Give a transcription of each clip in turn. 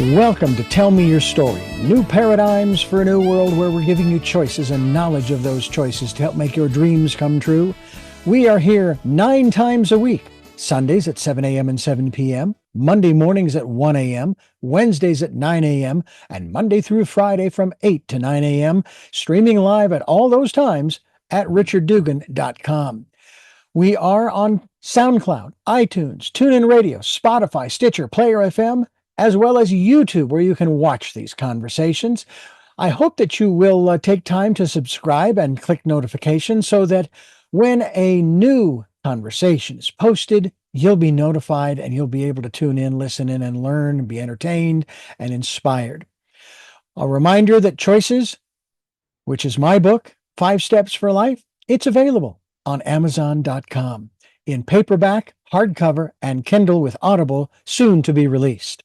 Welcome to Tell Me Your Story, new paradigms for a new world where we're giving you choices and knowledge of those choices to help make your dreams come true. We are here 9 times a week, Sundays at 7 a.m. and 7 p.m., Monday mornings at 1 a.m., Wednesdays at 9 a.m., and Monday through Friday from 8 to 9 a.m., streaming live at all those times at richarddugan.com. We are on SoundCloud, iTunes, TuneIn Radio, Spotify, Stitcher, Player FM, as well as YouTube, where you can watch these conversations. I hope that you will take time to subscribe and click notifications so that when a new conversation is posted, you'll be notified and you'll be able to tune in, listen in, and learn, and be entertained and inspired. A reminder that Choices, which is my book, 5 Steps for Life, it's available on Amazon.com in paperback, hardcover, and Kindle with Audible, soon to be released.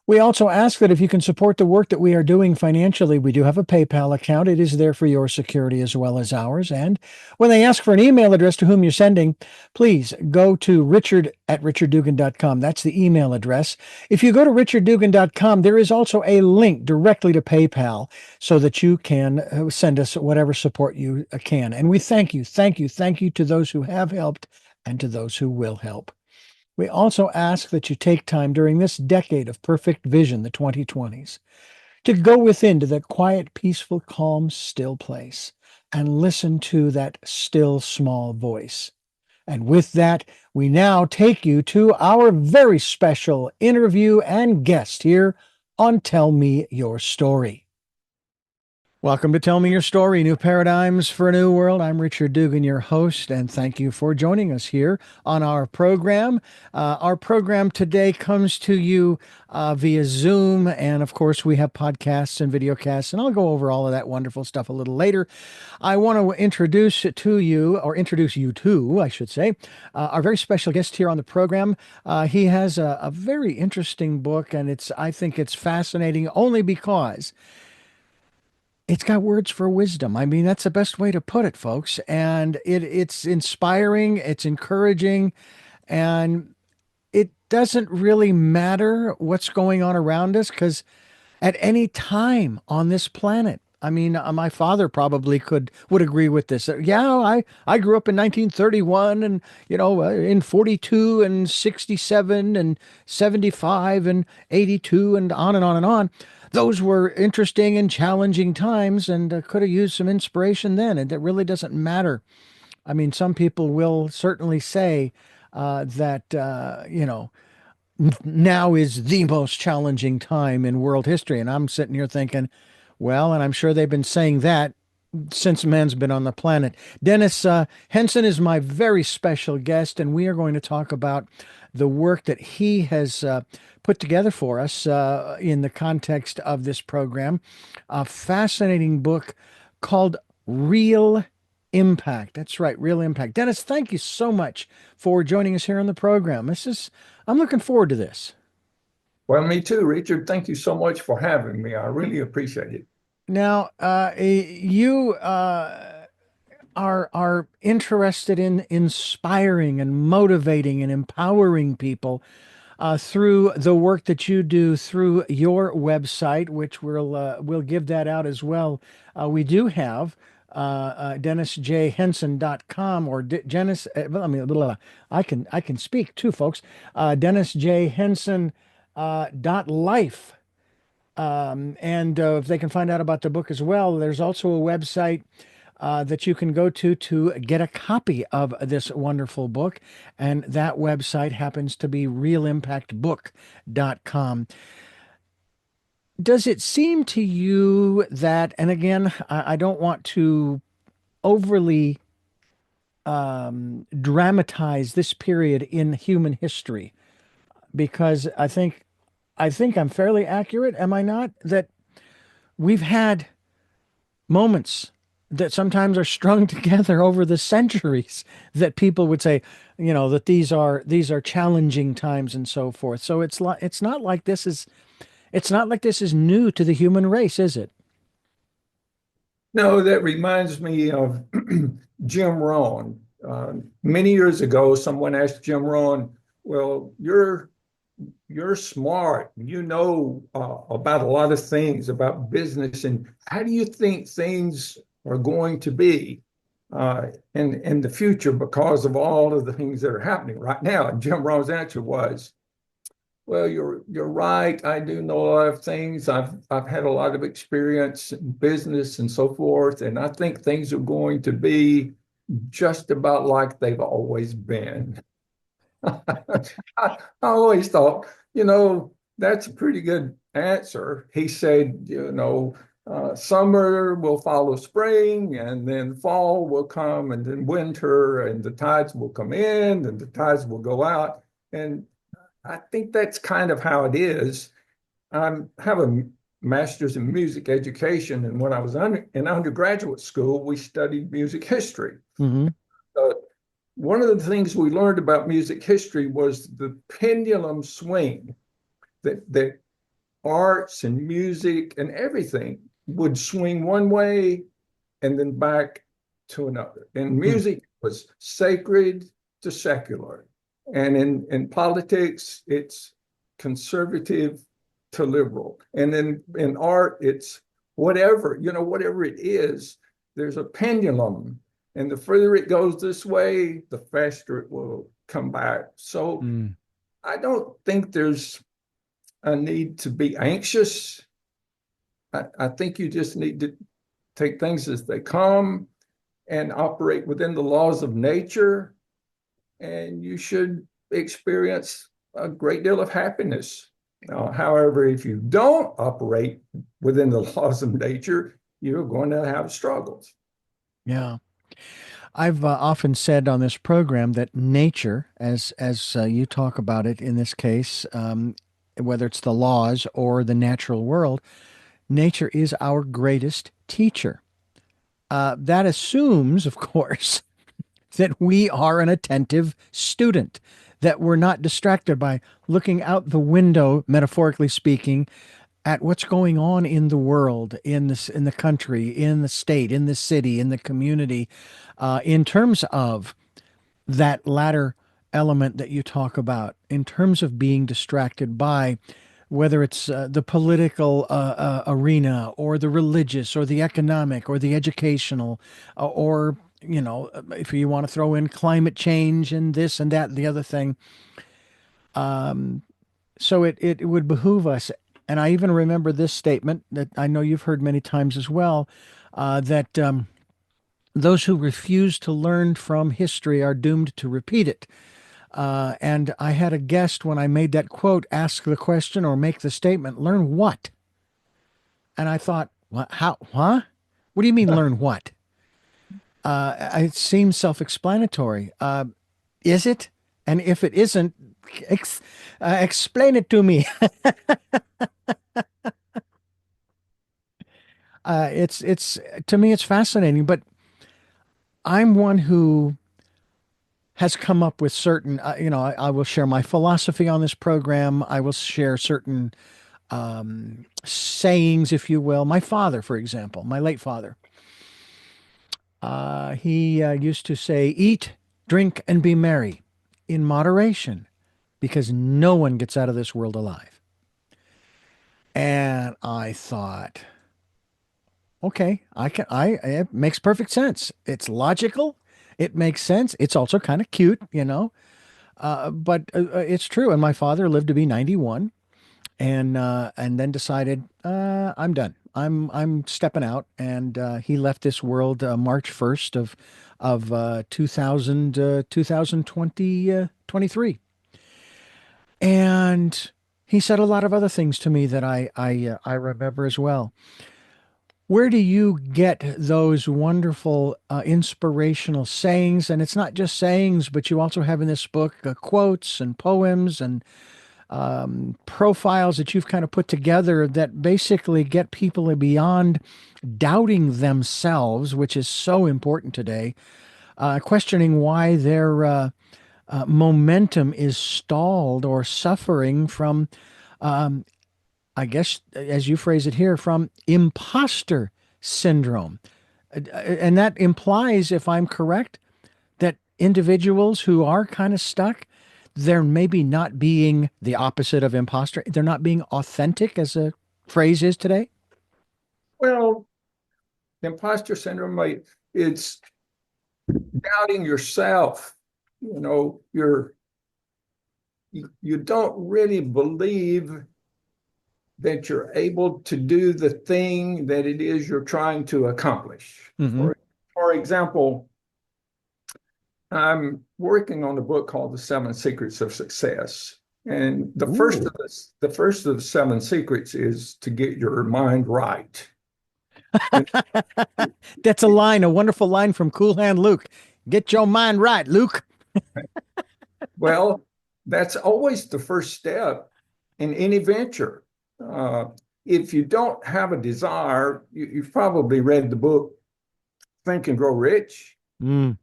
We also ask that if you can support the work that we are doing financially, we do have a PayPal account. It is there for your security as well as ours. And when they ask for an email address to whom you're sending, please go to richard@richarddugan.com. That's the email address. If you go to richarddugan.com, there is also a link directly to PayPal so that you can send us whatever support you can. And we thank you to those who have helped and to those who will help. We also ask that you take time during this decade of perfect vision, the 2020s, to go within to that quiet, peaceful, calm, still place and listen to that still, small voice. And with that, we now take you to our very special interview and guest here on Tell Me Your Story. Welcome to Tell Me Your Story, New Paradigms for a New World. I'm Richard Dugan, your host, and thank you for joining us here on our program. Our program today comes to you via Zoom, and of course, we have podcasts and videocasts, and I'll go over all of that wonderful stuff a little later. I want to introduce you to, I should say, our very special guest here on the program. He has a very interesting book, and I think it's fascinating only because it's got words for wisdom. I mean, that's the best way to put it, folks. And it's inspiring, it's encouraging, and it doesn't really matter what's going on around us because at any time on this planet, I mean, my father probably would agree with this. I grew up in 1931 and, in 42 and 67 and 75 and 82 and on and on and on. Those were interesting and challenging times and could have used some inspiration then. And it really doesn't matter. I mean, some people will certainly say that, now is the most challenging time in world history. And I'm sitting here thinking, well, and I'm sure they've been saying that since man's been on the planet. Dennis Henson is my very special guest, and we are going to talk about the work that he has put together for us in the context of this program. A fascinating book called Real Impact. That's right, Real Impact. Dennis, thank you so much for joining us here on the program. I'm looking forward to this. Well, me too, Richard. Thank you so much for having me. I really appreciate it. Now, you are interested in inspiring and motivating and empowering people through the work that you do through your website, which we'll give that out as well. We do have DennisJHenson.com or Dennis. I can speak too, folks. DennisJHenson.life. And if they can find out about the book as well, there's also a website that you can go to get a copy of this wonderful book. And that website happens to be realimpactbook.com. Does it seem to you that, and again, I don't want to overly dramatize this period in human history, because I think I'm fairly accurate, am I not? That we've had moments that sometimes are strung together over the centuries that people would say, that these are challenging times and so forth. So it's not like this is new to the human race, is it? No, that reminds me of Jim Rohn. Many years ago, someone asked Jim Rohn, well, you're you're smart. You know about a lot of things about business, and how do you think things are going to be in the future because of all of the things that are happening right now? And Jim Rohn's answer was, "Well, you're right. I do know a lot of things. I've had a lot of experience in business and so forth, and I think things are going to be just about like they've always been." I always thought, that's a pretty good answer. He said, summer will follow spring, and then fall will come, and then winter, and the tides will come in, and the tides will go out. And I think that's kind of how it is. I have a master's in music education, and when I was in undergraduate school, we studied music history. Hmm. Uh, One of the things we learned about music history was the pendulum swing, that arts and music and everything would swing one way and then back to another. And music was sacred to secular. And in politics, it's conservative to liberal. And then in art, it's whatever it is, there's a pendulum. And the further it goes this way, the faster it will come back. So Mm. I don't think there's a need to be anxious. I think you just need to take things as they come and operate within the laws of nature, and you should experience a great deal of happiness. However, if you don't operate within the laws of nature, you're going to have struggles. Yeah. I've often said on this program that nature, as you talk about it in this case, whether it's the laws or the natural world, nature is our greatest teacher. That assumes, of course, that we are an attentive student, that we're not distracted by looking out the window, metaphorically speaking, at what's going on in the world, in the country, in the state, in the city, in the community, in terms of that latter element that you talk about, in terms of being distracted by whether it's the political arena or the religious or the economic or the educational or if you want to throw in climate change and this and that and the other thing. So it would behoove us. And I even remember this statement that I know you've heard many times as well, that those who refuse to learn from history are doomed to repeat it. And I had a guest when I made that quote ask the question or make the statement, learn what? And I thought, what, how, huh? What do you mean learn what? It seems self-explanatory. Is it? And if it isn't, explain it to me. It's to me, it's fascinating, but I'm one who has come up with certain, I will share my philosophy on this program. I will share certain sayings, if you will. My father, for example, my late father, he used to say, eat, drink, and be merry in moderation because no one gets out of this world alive. And I thought, okay, it makes perfect sense. It's logical. It makes sense. It's also kind of cute, but it's true. And my father lived to be 91 and then decided, I'm done. I'm stepping out. And he left this world March 1st of 2023. And he said a lot of other things to me that I remember as well. Where do you get those wonderful, inspirational sayings? And it's not just sayings, but you also have in this book quotes and poems and profiles that you've kind of put together that basically get people beyond doubting themselves, which is so important today, questioning why their momentum is stalled or suffering from I guess, as you phrase it here, from imposter syndrome. And that implies, if I'm correct, that individuals who are kind of stuck, they're maybe not being the opposite of imposter. They're not being authentic, as a phrase is today. Well, imposter syndrome, it's doubting yourself. You know, you don't really believe that you're able to do the thing that it is you're trying to accomplish. Hmm. For example, I'm working on a book called The Seven Secrets of Success. And Ooh. the first of the seven secrets is to get your mind right. And That's a line, a wonderful line from Cool Hand Luke. Get your mind right, Luke. well, that's always the first step in any venture. Uh, if you don't have a desire, you've probably read the book Think and Grow Rich. Mm.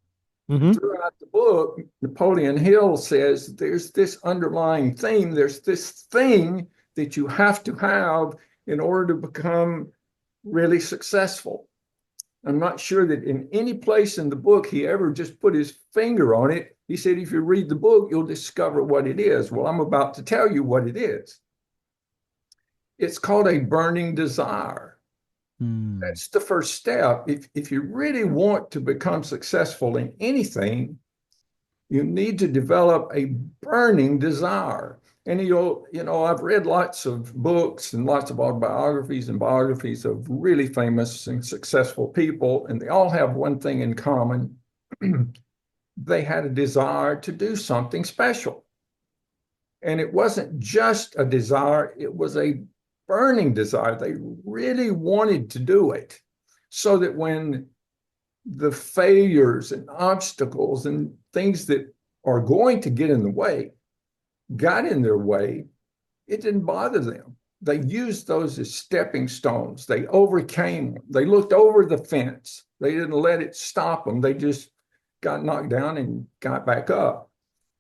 Hmm. Throughout the book, Napoleon Hill says there's this underlying theme, there's this thing that you have to have in order to become really successful. I'm not sure that in any place in the book he ever just put his finger on it. He said, if you read the book, you'll discover what it is. Well, I'm about to tell you what it is. It's called a burning desire. Mm. That's the first step. If you really want to become successful in anything, you need to develop a burning desire. And I've read lots of books and lots of autobiographies and biographies of really famous and successful people, and they all have one thing in common. They had a desire to do something special. And it wasn't just a desire, it was a burning desire. They really wanted to do it so that when the failures and obstacles and things that are going to get in the way got in their way, it didn't bother them. They used those as stepping stones. They overcame them. They looked over the fence. They didn't let it stop them. They just got knocked down and got back up,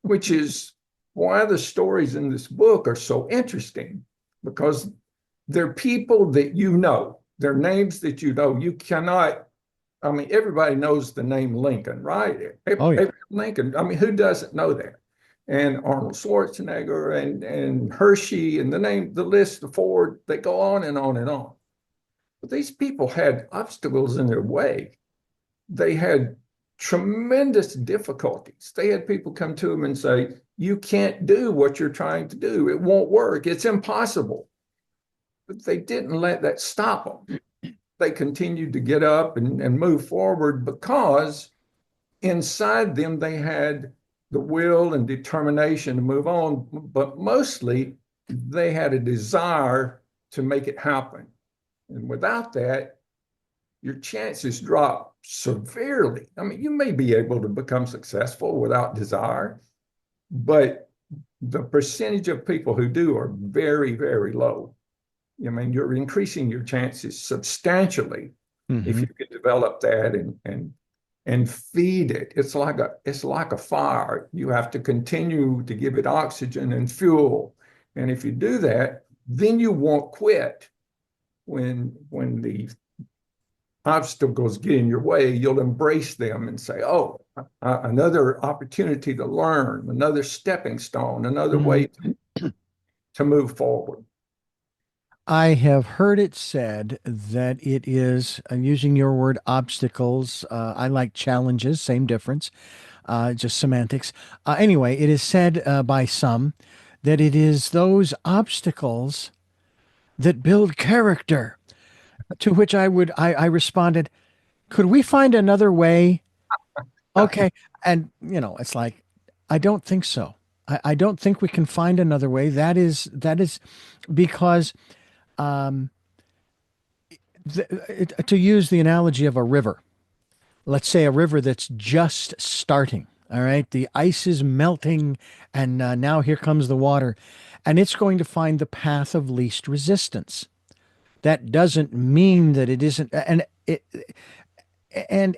which is why the stories in this book are so interesting, because they're people that you know, they're names that you know. You cannot, I mean, everybody knows the name Lincoln, right? Oh yeah. Lincoln, I mean, who doesn't know that? And Arnold Schwarzenegger and Hershey and the list of Ford, they go on and on and on. But these people had obstacles in their way. They had tremendous difficulties. They had people come to them and say, you can't do what you're trying to do. It won't work. It's impossible. But they didn't let that stop them. They continued to get up and move forward because inside them they had the will and determination to move on, but mostly they had a desire to make it happen. And without that, your chances drop severely. I mean, you may be able to become successful without desire, but the percentage of people who do are very, very low. I mean, you're increasing your chances substantially if Hmm. you can develop that and feed it. It's like a fire. You have to continue to give it oxygen and fuel. And if you do that, then you won't quit. When the obstacles get in your way, you'll embrace them and say, "Oh, another opportunity to learn, another stepping stone, another Hmm. way to move forward." I have heard it said that it is, using your word, obstacles. I like challenges, same difference, just semantics. Anyway, it is said by some that it is those obstacles that build character. To which I responded, could we find another way? Okay. And, it's like, I don't think so. I don't think we can find another way. That is because, um, to use the analogy of a river, let's say a river that's just starting. All right. The ice is melting, and now here comes the water, and it's going to find the path of least resistance. That doesn't mean that it isn't. And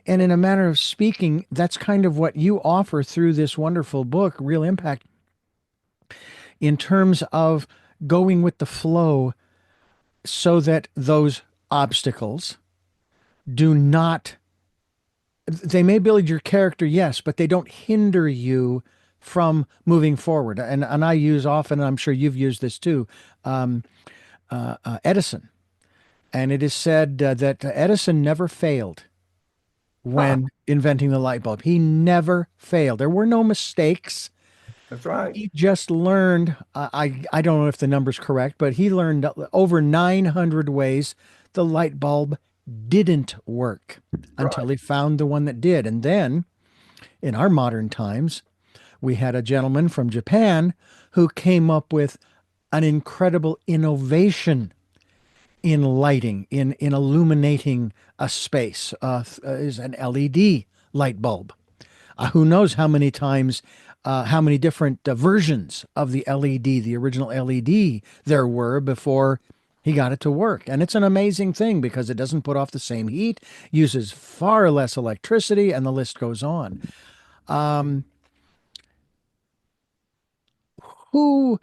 in a manner of speaking, that's kind of what you offer through this wonderful book, Real Impact, in terms of going with the flow so that those obstacles do not, they may build your character, yes, but they don't hinder you from moving forward. And I use often, and I'm sure you've used this too, um, Edison. And it is said that Edison never failed Huh, when inventing the light bulb. He never failed. There were no mistakes. that's right. He just learned, I don't know if the number's correct, but he learned over 900 ways the light bulb didn't work until Right. he found the one that did. And then in our modern times, we had a gentleman from Japan who came up with an incredible innovation in lighting, in illuminating a space, is an LED light bulb. Who knows how many times, how many different versions of the LED, the original LED, there were before he got it to work. And it's an amazing thing because it doesn't put off the same heat, uses far less electricity, and the list goes on. Um, who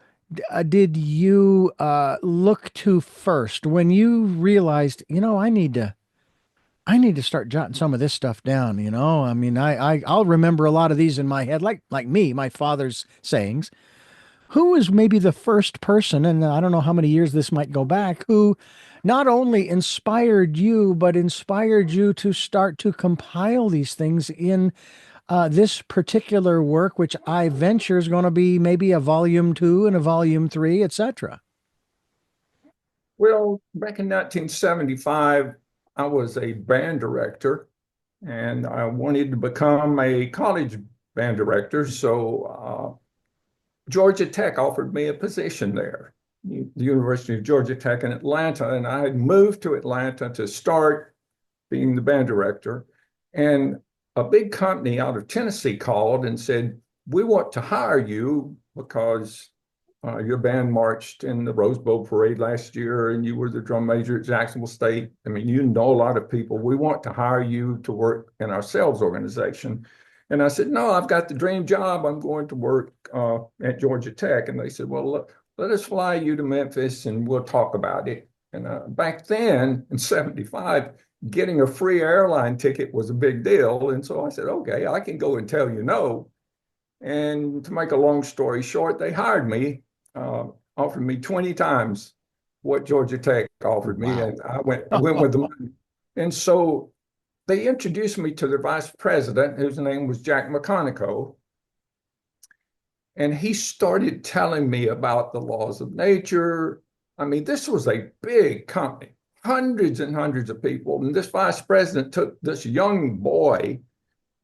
did you look to first when you realized, I need to start jotting some of this stuff down, you know? I mean, I'll remember a lot of these in my head, like me, my father's sayings. Who was maybe the first person, and I don't know how many years this might go back, who not only inspired you, but inspired you to start to compile these things in this particular work, which I venture is going to be maybe a volume two and a volume three, etc. Well, back in 1975, I was a band director and I wanted to become a college band director. So Georgia Tech offered me a position there, the University of Georgia Tech in Atlanta. And I had moved to Atlanta to start being the band director. And a big company out of Tennessee called and said, "We want to hire you because your band marched in the Rose Bowl parade last year and you were the drum major at Jacksonville State. I mean, you know a lot of people. We want to hire you to work in our sales organization." And I said, "No, I've got the dream job. I'm going to work at Georgia Tech." And they said, "Well, let us fly you to Memphis and we'll talk about it." And back then in 75, getting a free airline ticket was a big deal. And so I said, "Okay, I can go and tell you no." And to make a long story short, they hired me, offered me 20 times what Georgia Tech offered me, Wow. and I went with the money. And so they introduced me to their vice president, whose name was Jack McConico, and he started telling me about the laws of nature. I mean, this was a big company, hundreds and hundreds of people, and this vice president took this young boy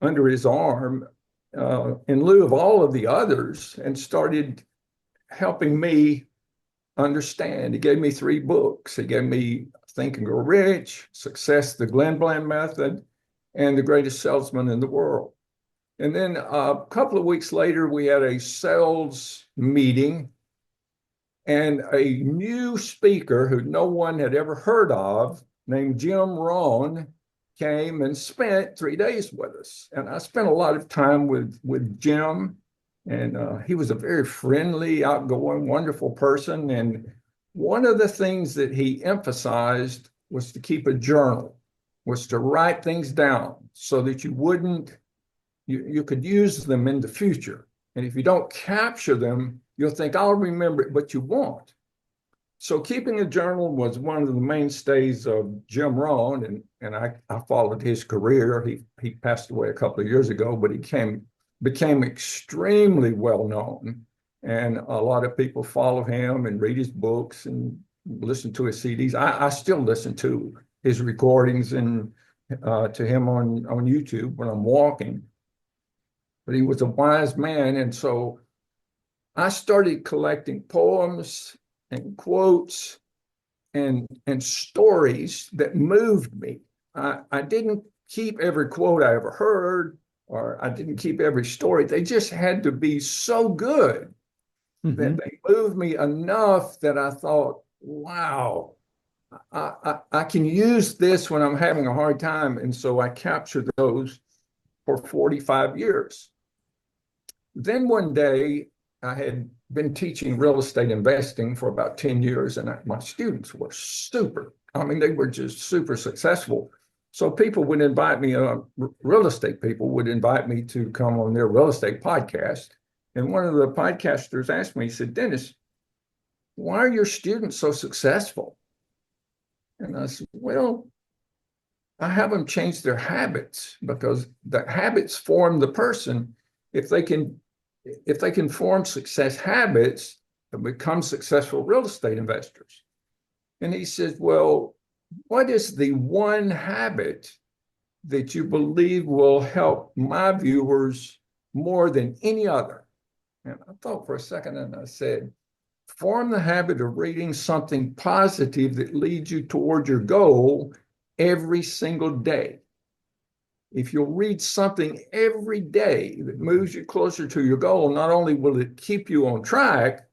under his arm in lieu of all of the others and started helping me understand. He gave me 3 books. He gave me Think and Grow Rich, Success, the Glenn Bland Method, and The Greatest Salesman in the World. And then a couple of weeks later, we had a sales meeting, and a new speaker who no one had ever heard of, named Jim Rohn, came and spent 3 days with us. And I spent a lot of time with Jim, and he was a very friendly, outgoing, wonderful person. And one of the things that he emphasized was to keep a journal, was to write things down so that you could use them in the future. And if you don't capture them, you'll think, "I'll remember it," but you won't. So keeping a journal was one of the mainstays of Jim Rohn, and I followed his career. He passed away a couple of years ago, but he became extremely well known, and a lot of people follow him and read his books and listen to his CDs. I still listen to his recordings and to him on YouTube when I'm walking. But he was a wise man, and so I started collecting poems and quotes and stories that moved me. I didn't keep every quote I ever heard, or I didn't keep every story. They just had to be so good Hmm. that they moved me enough that I thought, wow, I can use this when I'm having a hard time. And so I captured those for 45 years. Then one day, I had been teaching real estate investing for about 10 years, and my students were they were just super successful. So people would invite me, real estate people would invite me to come on their real estate podcast. And one of the podcasters asked me, he said, Dennis, why are your students so successful? And I said, well, I have them change their habits because the habits form the person. If they can, if they can form success habits and become successful real estate investors. And he says, well, what is the one habit that you believe will help my viewers more than any other? And I thought for a second and I said, form the habit of reading something positive that leads you toward your goal every single day. If you'll read something every day that moves you closer to your goal, not only will it keep you on track,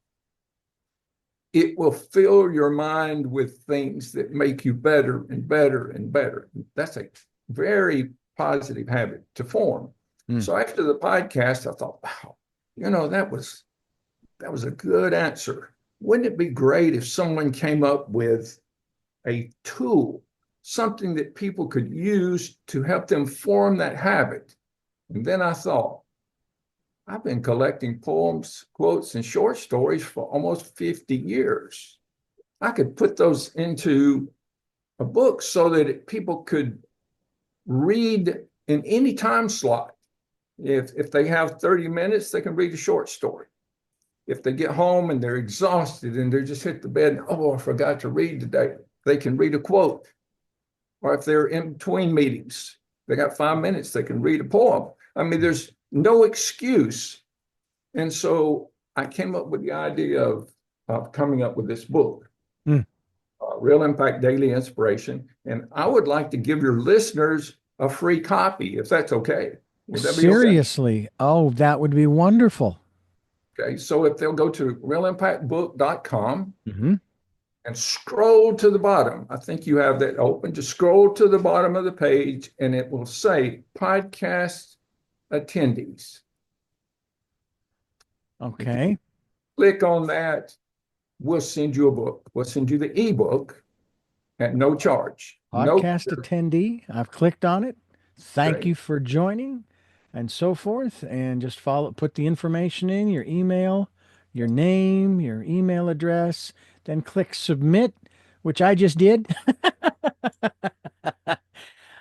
it will fill your mind with things that make you better and better and better. That's a very positive habit to form. So after the podcast, I thought, wow, that was a good answer. Wouldn't it be great if someone came up with a tool, something that people could use to help them form that habit? And then I thought, I've been collecting poems, quotes, and short stories for almost 50 years. I could put those into a book so that people could read in any time slot. If they have 30 minutes, they can read a short story. If they get home and they're exhausted and they're just hit the bed, and, oh, I forgot to read today, they can read a quote. Or if they're in between meetings, they got 5 minutes, they can read a poem. I mean, there's no excuse. And so I came up with the idea of coming up with this book, Real Impact Daily Inspiration. And I would like to give your listeners a free copy, if that's okay. Would that be okay? Seriously? Oh, that would be wonderful. Okay, so if they'll go to realimpactbook.com Mm-hmm. and scroll to the bottom, I think you have that open, just scroll to the bottom of the page and it will say podcast attendees. Okay. Click on that, we'll send you a book. We'll send you the ebook at no charge. Podcast attendee. I've clicked on it. Thank Great. you for joining and so forth. And just put the information in, your email, your name, your email address, then click submit, which I just did.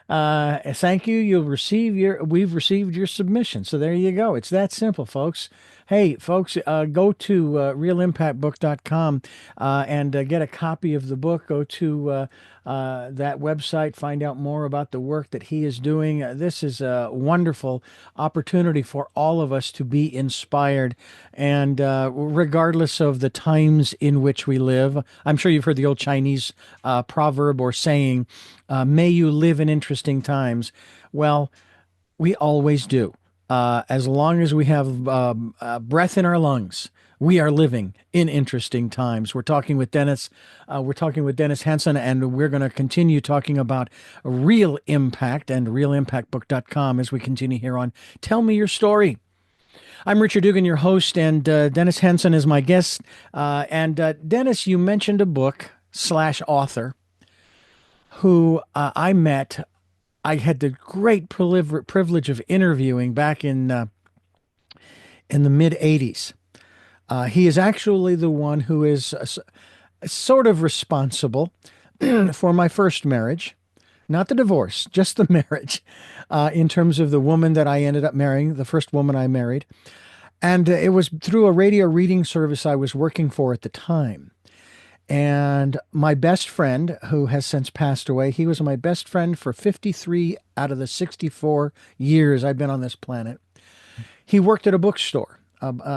Thank you. We've received your submission. So there you go. It's that simple, folks. Hey, folks, go to realimpactbook.com and get a copy of the book. Go to that website, find out more about the work that he is doing. This is a wonderful opportunity for all of us to be inspired. And regardless of the times in which we live, I'm sure you've heard the old Chinese proverb or saying, may you live in interesting times. Well, we always do. As long as we have breath in our lungs, we are living in interesting times. We're talking with Dennis. We're talking with Dennis Henson, and we're going to continue talking about real impact and realimpactbook.com as we continue here on Tell Me Your Story. I'm Richard Dugan, your host, and Dennis Henson is my guest. Dennis, you mentioned a book / author who I met. I had the great privilege of interviewing back in the mid '80s. He is actually the one who is sort of responsible for my first marriage, not the divorce, just the marriage, in terms of the woman that I ended up marrying, the first woman I married. And it was through a radio reading service I was working for at the time. And my best friend, who has since passed away, he was my best friend for 53 out of the 64 years I've been on this planet. He worked at a bookstore.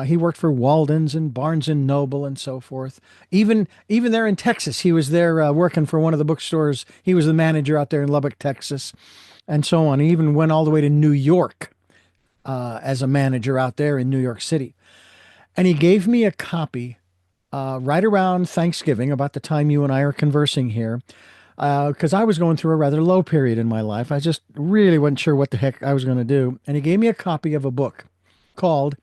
He worked for Walden's and Barnes and Noble and so forth. Even there in Texas, he was there working for one of the bookstores. He was the manager out there in Lubbock, Texas, and so on. He even went all the way to New York as a manager out there in New York City. And he gave me a copy right around Thanksgiving, about the time you and I are conversing here, because I was going through a rather low period in my life. I just really wasn't sure what the heck I was going to do. And he gave me a copy of a book called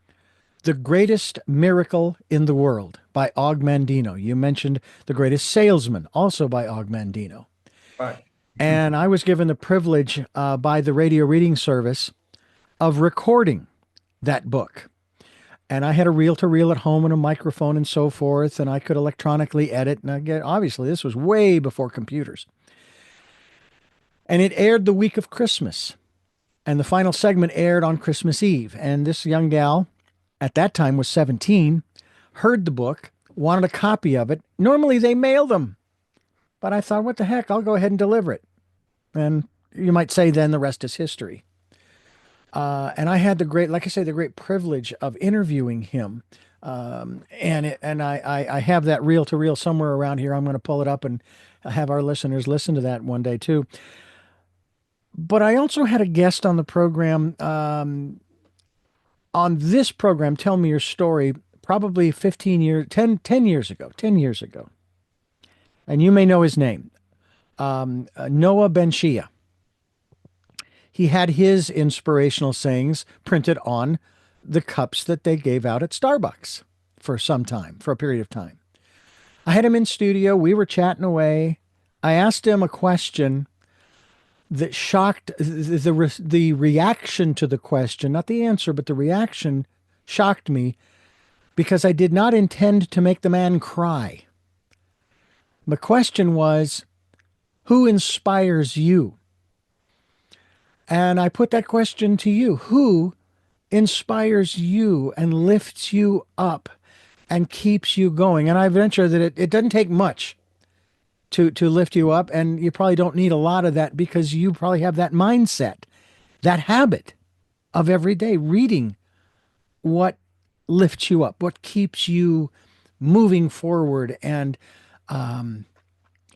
The Greatest Miracle in the World by Og Mandino. You mentioned The Greatest Salesman, also by Og Mandino. Right. And I was given the privilege by the radio reading service of recording that book. And I had a reel to reel at home and a microphone and so forth, and I could electronically edit. And obviously, this was way before computers. And it aired the week of Christmas. And the final segment aired on Christmas Eve. And this young gal at that time was 17, heard the book, wanted a copy of it. Normally they mail them, but I thought, what the heck? I'll go ahead and deliver it. And you might say then the rest is history. And I had the great, like I say, the great privilege of interviewing him. I have that reel to reel somewhere around here. I'm going to pull it up and have our listeners listen to that one day too. But I also had a guest on the program, on this program, Tell Me Your Story, probably 15 years, 10 years ago, 10 years ago. And you may know his name, Noah Ben Shia. He had his inspirational sayings printed on the cups that they gave out at Starbucks for some time, for a period of time. I had him in studio. We were chatting away. I asked him a question that shocked the reaction to the question, not the answer, but the reaction shocked me because I did not intend to make the man cry. The question was, who inspires you? And I put that question to you. Who inspires you and lifts you up and keeps you going? And I venture that it doesn't take much to lift you up, and you probably don't need a lot of that because you probably have that mindset, that habit of every day reading what lifts you up, what keeps you moving forward and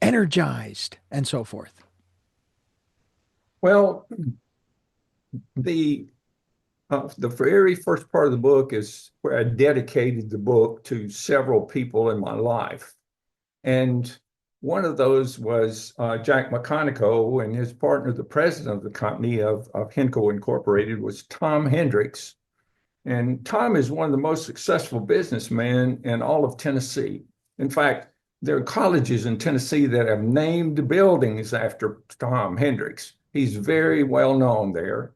energized and so forth. Well, the the very first part of the book is where I dedicated the book to several people in my life. And one of those was Jack McConaughey, and his partner, the president of the company of Henco Incorporated, was Tom Hendricks. And Tom is one of the most successful businessmen in all of Tennessee. In fact, there are colleges in Tennessee that have named buildings after Tom Hendricks. He's very well known there.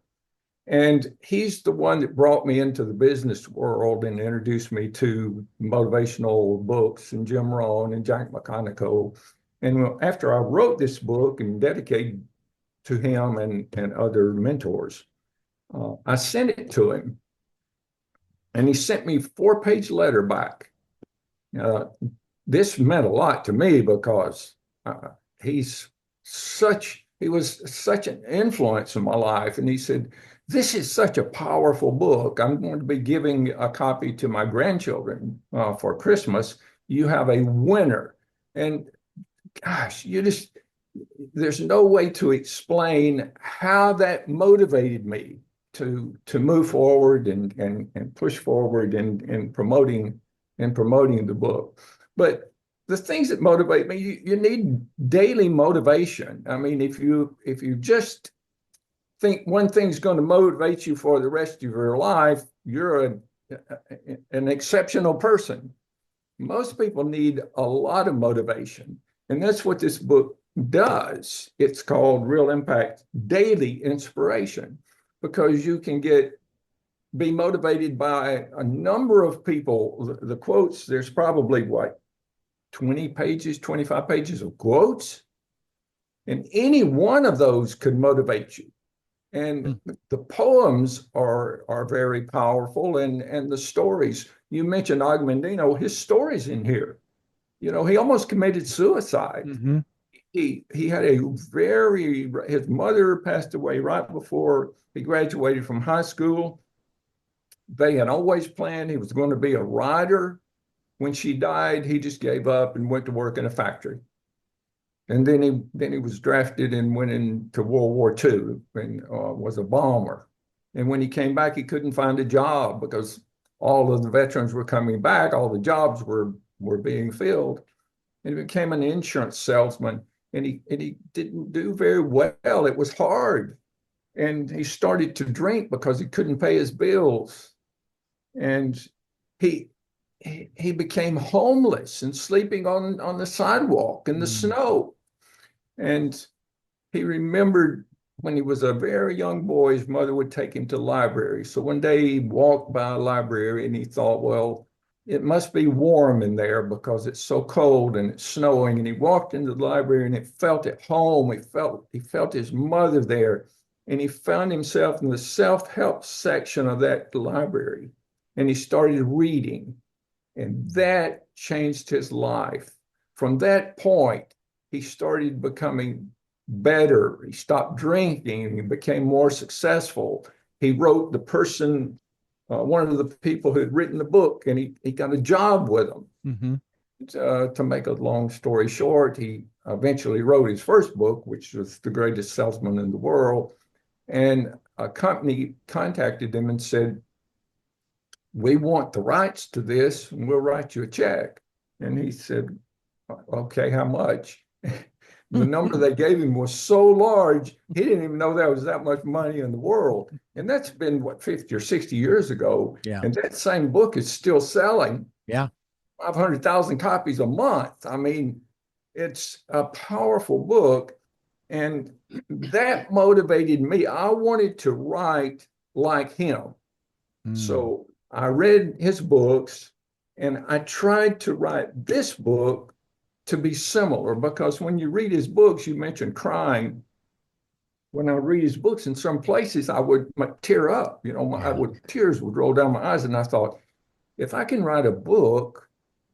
And he's the one that brought me into the business world and introduced me to motivational books and Jim Rohn and Jack McConaughey. And after I wrote this book and dedicated to him and other mentors, I sent it to him. And he sent me a 4-page letter back. This meant a lot to me because he was such an influence in my life. And he said, this is such a powerful book. I'm going to be giving a copy to my grandchildren for Christmas. You have a winner. And gosh, there's no way to explain how that motivated me to move forward and push forward in promoting the book. But the things that motivate me, you need daily motivation. I mean, if you just think one thing's going to motivate you for the rest of your life, you're an exceptional person. Most people need a lot of motivation. And that's what this book does. It's called Real Impact Daily Inspiration, because you can be motivated by a number of people. The quotes, there's probably 20 pages, 25 pages of quotes. And any one of those could motivate you. And the poems are very powerful, and the stories. You mentioned Og Mandino, his stories in here. You know, he almost committed suicide. Mm-hmm. He had his mother passed away right before he graduated from high school. They had always planned he was going to be a writer. When she died, he just gave up and went to work in a factory. And then he was drafted and went into World War II and was a bomber. And when he came back, he couldn't find a job because all of the veterans were coming back. All the jobs were being filled. And he became an insurance salesman. And he didn't do very well. It was hard. And he started to drink because he couldn't pay his bills. And he became homeless and sleeping on the sidewalk in the snow. And he remembered when he was a very young boy, his mother would take him to the library. So one day he walked by a library and he thought, well, it must be warm in there because it's so cold and it's snowing. And he walked into the library and it felt at home. He felt his mother there. And he found himself in the self-help section of that library. And he started reading. And that changed his life. From that point, he started becoming better. He stopped drinking. He became more successful. He wrote one of the people who had written the book, and he got a job with them. Mm-hmm. To make a long story short, he eventually wrote his first book, which was The Greatest Salesman in the World. And a company contacted him and said, we want the rights to this, and we'll write you a check. And he said, okay, how much? The number they gave him was so large, he didn't even know there was that much money in the world. And that's been, what, 50 or 60 years ago. Yeah. And that same book is still selling. Yeah. 500,000 copies a month. I mean, it's a powerful book. And that motivated me. I wanted to write like him. So I read his books and I tried to write this book to be similar, because when you read his books, you mentioned crying. When I read his books, in some places I would tear up, tears would roll down my eyes. And I thought, if I can write a book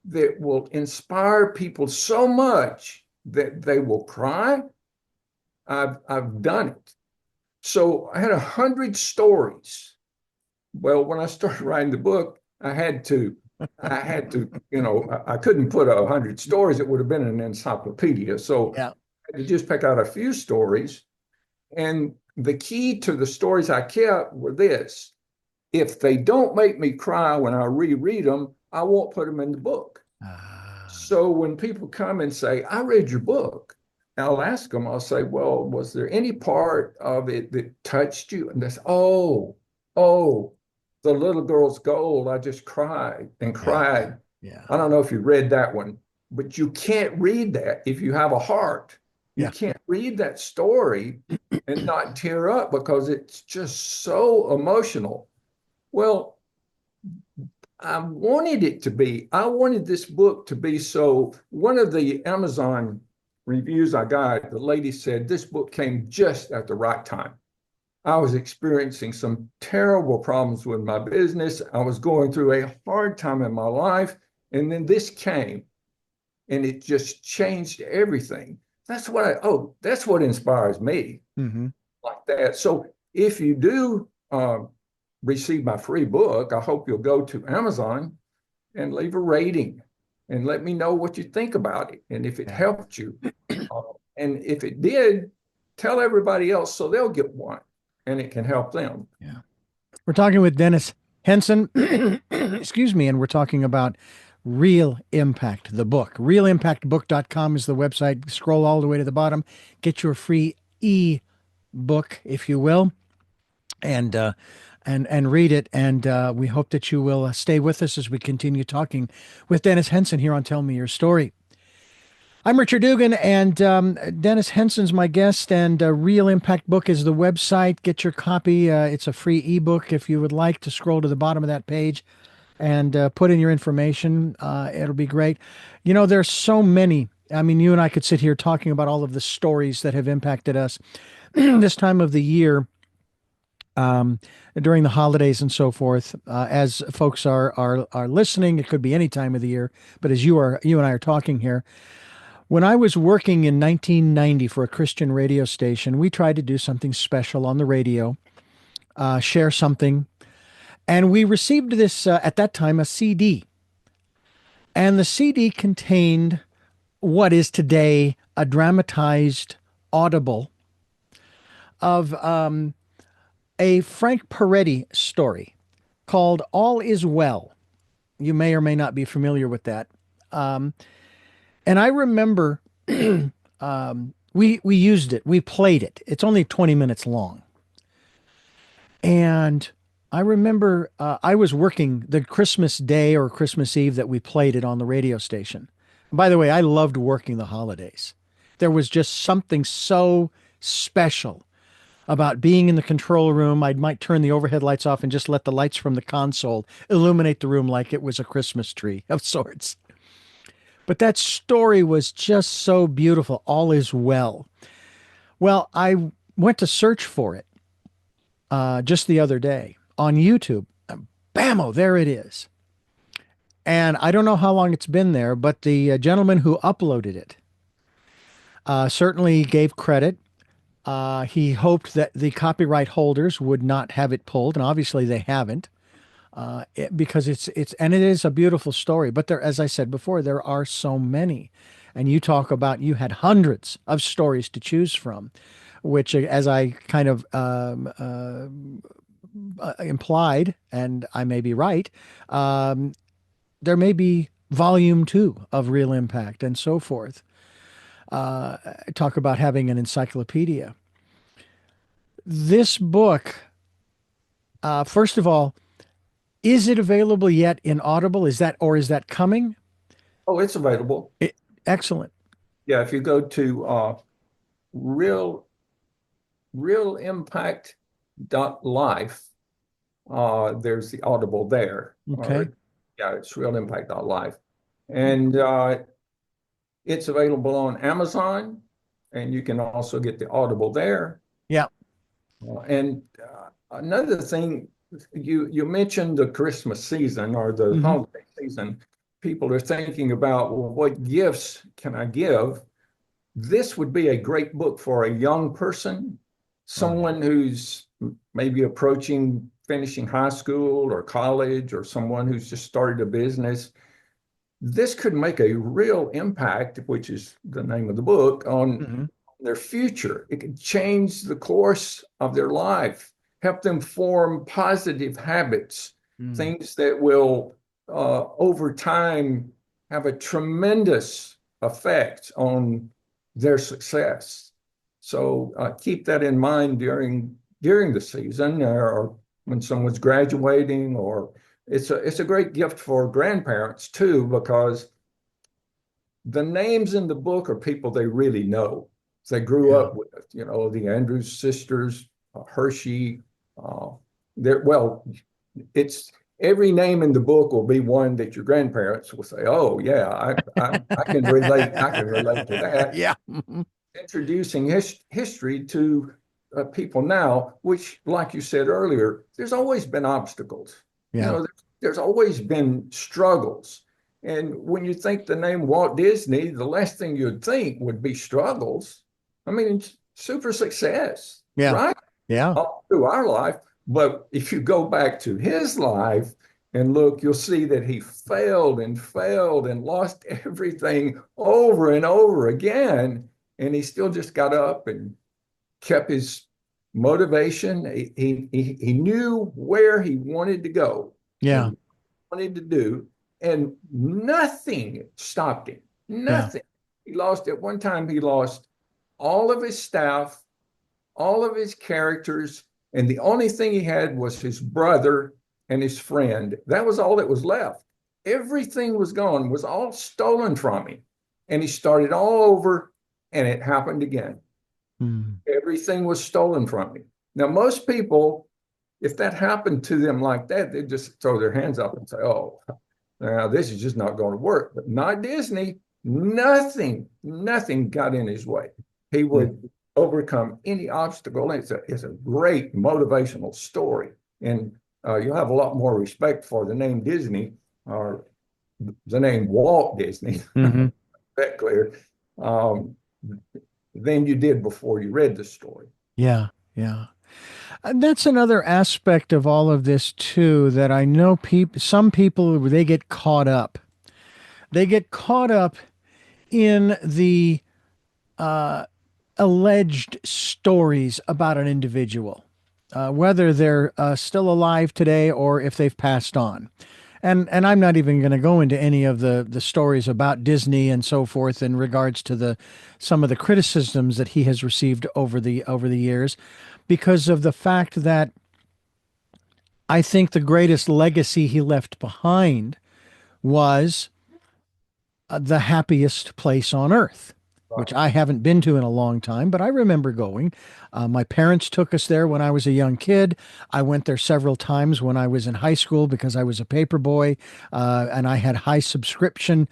that will inspire people so much that they will cry, I've done it. So I had 100 stories. Well, when I started writing the book, I had to, I couldn't put 100 stories. It would have been an encyclopedia. So Yeah. I had to just pick out a few stories. And the key to the stories I kept were this: if they don't make me cry when I reread them, I won't put them in the book. So when people come and say, I read your book, I'll ask them, I'll say, well, was there any part of it that touched you? And they say, oh, the little girl's gold. I just cried and cried. Yeah. I don't know if you read that one, but you can't read that if you have a heart. You can't read that story and not tear up because it's just so emotional. Well, I wanted this book to be so. One of the Amazon reviews I got, the lady said, this book came just at the right time. I was experiencing some terrible problems with my business. I was going through a hard time in my life. And then this came and it just changed everything. That's what inspires me. Mm-hmm. Like that. So if you do receive my free book, I hope you'll go to Amazon and leave a rating and let me know what you think about it and if it helped you. And if it did, tell everybody else so they'll get one and it can help them. Yeah. We're talking with Dennis Henson, excuse me, and we're talking about Real Impact, the book. RealImpactBook.com is the website. Scroll all the way to the bottom. Get your free e-book, if you will, and read it. And we hope that you will stay with us as we continue talking with Dennis Henson here on Tell Me Your Story. I'm Richard Dugan, and Dennis Henson's my guest, and Real Impact Book is the website. Get your copy. It's a free ebook if you would like to scroll to the bottom of that page and put in your information. It'll be great. There's so many. I mean, you and I could sit here talking about all of the stories that have impacted us this time of the year, during the holidays and so forth. As folks are listening, it could be any time of the year, but as you and I are talking here, when I was working in 1990 for a Christian radio station, we tried to do something special on the radio, share something. And we received this, at that time, a CD. And the CD contained what is today a dramatized audible of a Frank Peretti story called All Is Well. You may or may not be familiar with that. And I remember we used it. We played it. It's only 20 minutes long. And I remember I was working the Christmas Day or Christmas Eve that we played it on the radio station. By the way, I loved working the holidays. There was just something so special about being in the control room. I might turn the overhead lights off and just let the lights from the console illuminate the room like it was a Christmas tree of sorts. But that story was just so beautiful. All is well. Well, I went to search for it just the other day on YouTube. Bammo, there it is. And I don't know how long it's been there, but the gentleman who uploaded it certainly gave credit. He hoped that the copyright holders would not have it pulled, and obviously they haven't, because it is a beautiful story. But there, as I said before, there are so many, and you talk about you had hundreds of stories to choose from, which, as I kind of implied, and I may be right, there may be volume two of Real Impact and so forth. Talk about having an encyclopedia. This book, first of all, is it available yet in Audible? Is that coming? Oh, it's available. Excellent. Yeah, if you go to real realimpact.life, there's the Audible there. Okay. Yeah, it's realimpact.life. And it's available on Amazon, and you can also get the Audible there. Yeah. And another thing, you mentioned the Christmas season or the Hmm. holiday season. People are thinking about, well, what gifts can I give? This would be a great book for a young person, Oh, yeah. someone who's maybe approaching finishing high school or college, or someone who's just started a business. This could make a real impact, which is the name of the book, on Hmm. their future. It could change the course of their life, help them form positive habits, Mm. things that will, over time, have a tremendous effect on their success. So keep that in mind during the season, or when someone's graduating, or it's a great gift for grandparents too, because the names in the book are people they really know. They grew Yeah. up with, the Andrews sisters, Hershey. Uh, well, it's every name in the book will be one that your grandparents will say, "Oh yeah, I can relate. I can relate to that." Yeah. Mhm. Introducing history to people now, which, like you said earlier, there's always been obstacles. You Yeah. know, there's always been struggles. And when you think the name Walt Disney, the last thing you'd think would be struggles. I mean, it's super success, Yeah. right? Yeah. All through our life. But if you go back to his life and look, you'll see that he failed and lost everything over and over again. And he still just got up and kept his motivation. He knew where he wanted to go Yeah. and wanted to do, and nothing stopped him. Yeah. Nothing. At one time, he lost all of his staff, all of his characters, and the only thing he had was his brother and his friend. That was all that was left. Everything was gone, was all stolen from him. And he started all over, and it happened again. Mm. Everything was stolen from him. Now, most people, if that happened to them like that, they'd just throw their hands up and say, "Oh, now this is just not going to work." But not Disney. Nothing got in his way. He Mm. would overcome any obstacle. It's a great motivational story. And you'll have a lot more respect for the name Disney, or the name Walt Disney, Hmm. that clear, um, than you did before you read the story. Yeah. Yeah. And that's another aspect of all of this too, that I know some people, they get caught up. They get caught up in the alleged stories about an individual, whether they're still alive today or if they've passed on. And I'm not even going to go into any of the stories about Disney and so forth in regards to the some of the criticisms that he has received over the years, because of the fact that I think the greatest legacy he left behind was the happiest place on earth. Right. which I haven't been to in a long time, but I remember going. My parents took us there when I was a young kid. I went there several times when I was in high school because I was a paper boy, and I had high subscription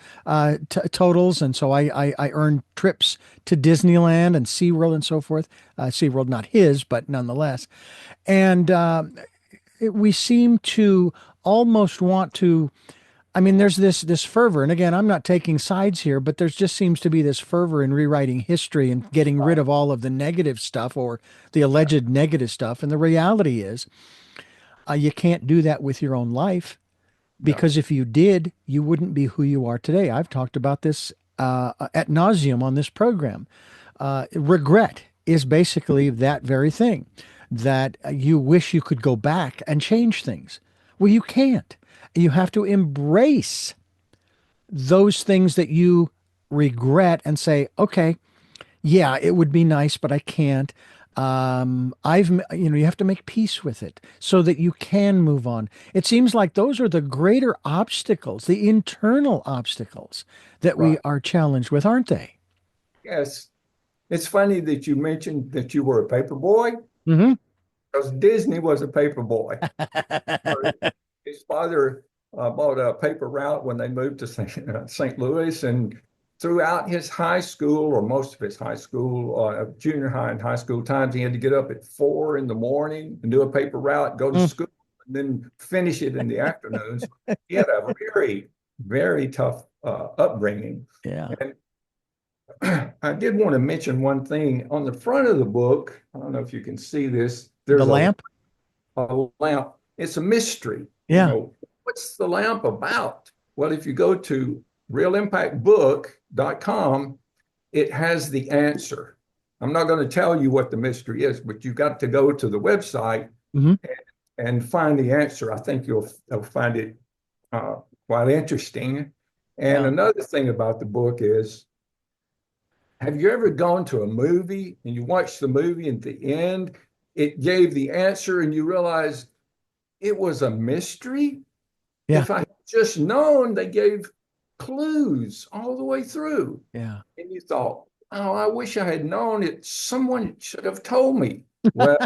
totals, and so I earned trips to Disneyland and SeaWorld and so forth. SeaWorld, not his, but nonetheless. And we seem to almost want to. I mean, there's this fervor, and again, I'm not taking sides here, but there's just seems to be this fervor in rewriting history and getting rid of all of the negative stuff or the alleged negative stuff. And the reality is, you can't do that with your own life No. because if you did, you wouldn't be who you are today. I've talked about this ad nauseum on this program. Regret is basically that very thing that you wish you could go back and change things. Well, you can't. You have to embrace those things that you regret and say, okay, yeah, it would be nice, but I can't. You have to make peace with it so that you can move on. It seems like those are the greater obstacles, the internal obstacles that we Right. are challenged with, aren't they? Yes. It's funny that you mentioned that you were a paper boy Hmm. because Disney was a paper boy. His father bought a paper route when they moved to St. Louis, and throughout his high school, or most of his high school, junior high and high school times, he had to get up at 4 in the morning and do a paper route, go to school, and then finish it in the afternoons. He had a very, very tough upbringing. Yeah. And I did want to mention one thing on the front of the book. I don't know if you can see this. The There's lamp. a lamp. It's a mystery. Yeah. What's the lamp about? Well, if you go to realimpactbook.com, it has the answer. I'm not going to tell you what the mystery is, but you've got to go to the website Hmm. and find the answer. I think you'll find it uh, quite interesting. And Yeah. another thing about the book is, have you ever gone to a movie and you watched the movie and at the end it gave the answer and you realized it was a mystery? Yeah. If I had just known, they gave clues all the way through. Yeah. And you thought, oh, I wish I had known it. Someone should have told me. Well,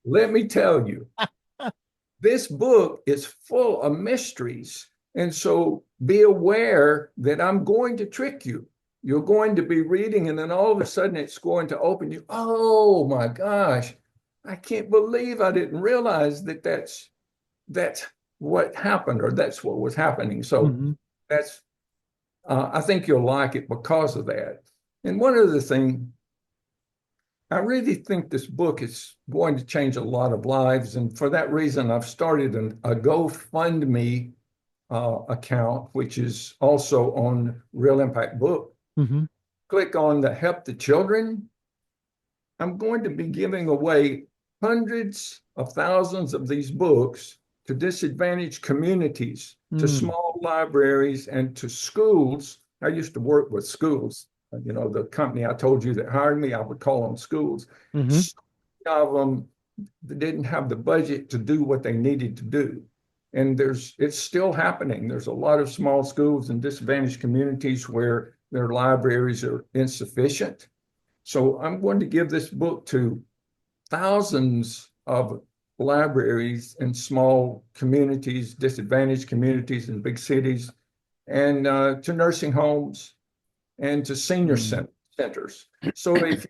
let me tell you, this book is full of mysteries. And so be aware that I'm going to trick you. You're going to be reading, and then all of a sudden it's going to open you. Oh my gosh, I can't believe I didn't realize that that's what happened, or that's what was happening. So Hmm. that's I think you'll like it because of that. And one other thing, I really think this book is going to change a lot of lives. And for that reason, I've started a GoFundMe account, which is also on Real Impact Book. Hmm. Click on the Help the Children. I'm going to be giving away hundreds of thousands of these books to disadvantaged communities, to Mm. small libraries, and to schools. I used to work with schools. The company I told you that hired me, I would call them schools. Hmm. Some of them didn't have the budget to do what they needed to do. And it's still happening. There's a lot of small schools in disadvantaged communities where their libraries are insufficient. So I'm going to give this book to thousands of libraries in small communities, disadvantaged communities in big cities, and to nursing homes and to senior Mm. centers. So if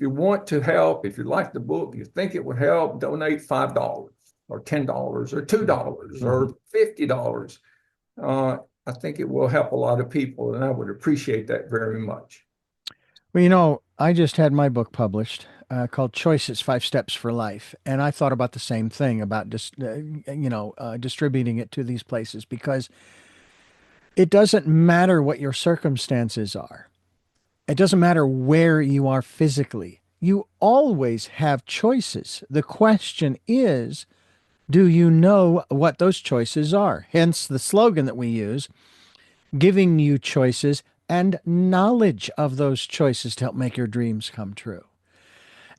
you want to help, if you like the book, you think it would help, donate $5 or $10 or $2 Mhm. or $50. I think it will help a lot of people, and I would appreciate that very much. Well, I just had my book published called Choices: 5 Steps for Life. And I thought about the same thing about distributing it to these places because it doesn't matter what your circumstances are. It doesn't matter where you are physically. You always have choices. The question is, do you know what those choices are? Hence the slogan that we use, giving you choices and knowledge of those choices to help make your dreams come true.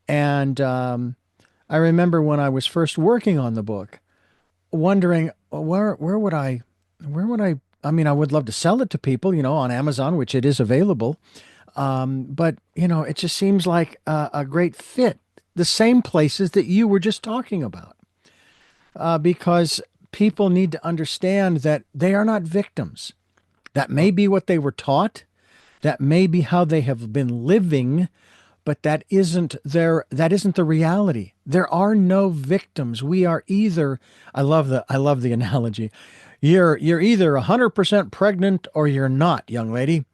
And I remember when I was first working on the book, wondering where would I, I mean, I would love to sell it to people, on Amazon, which it is available. But, it just seems like a great fit. The same places that you were just talking about, because people need to understand that they are not victims. That may be what they were taught. That may be how they have been living, but that isn't the reality. There are no victims. We are either, I love the analogy. You're either 100% pregnant or you're not, young lady.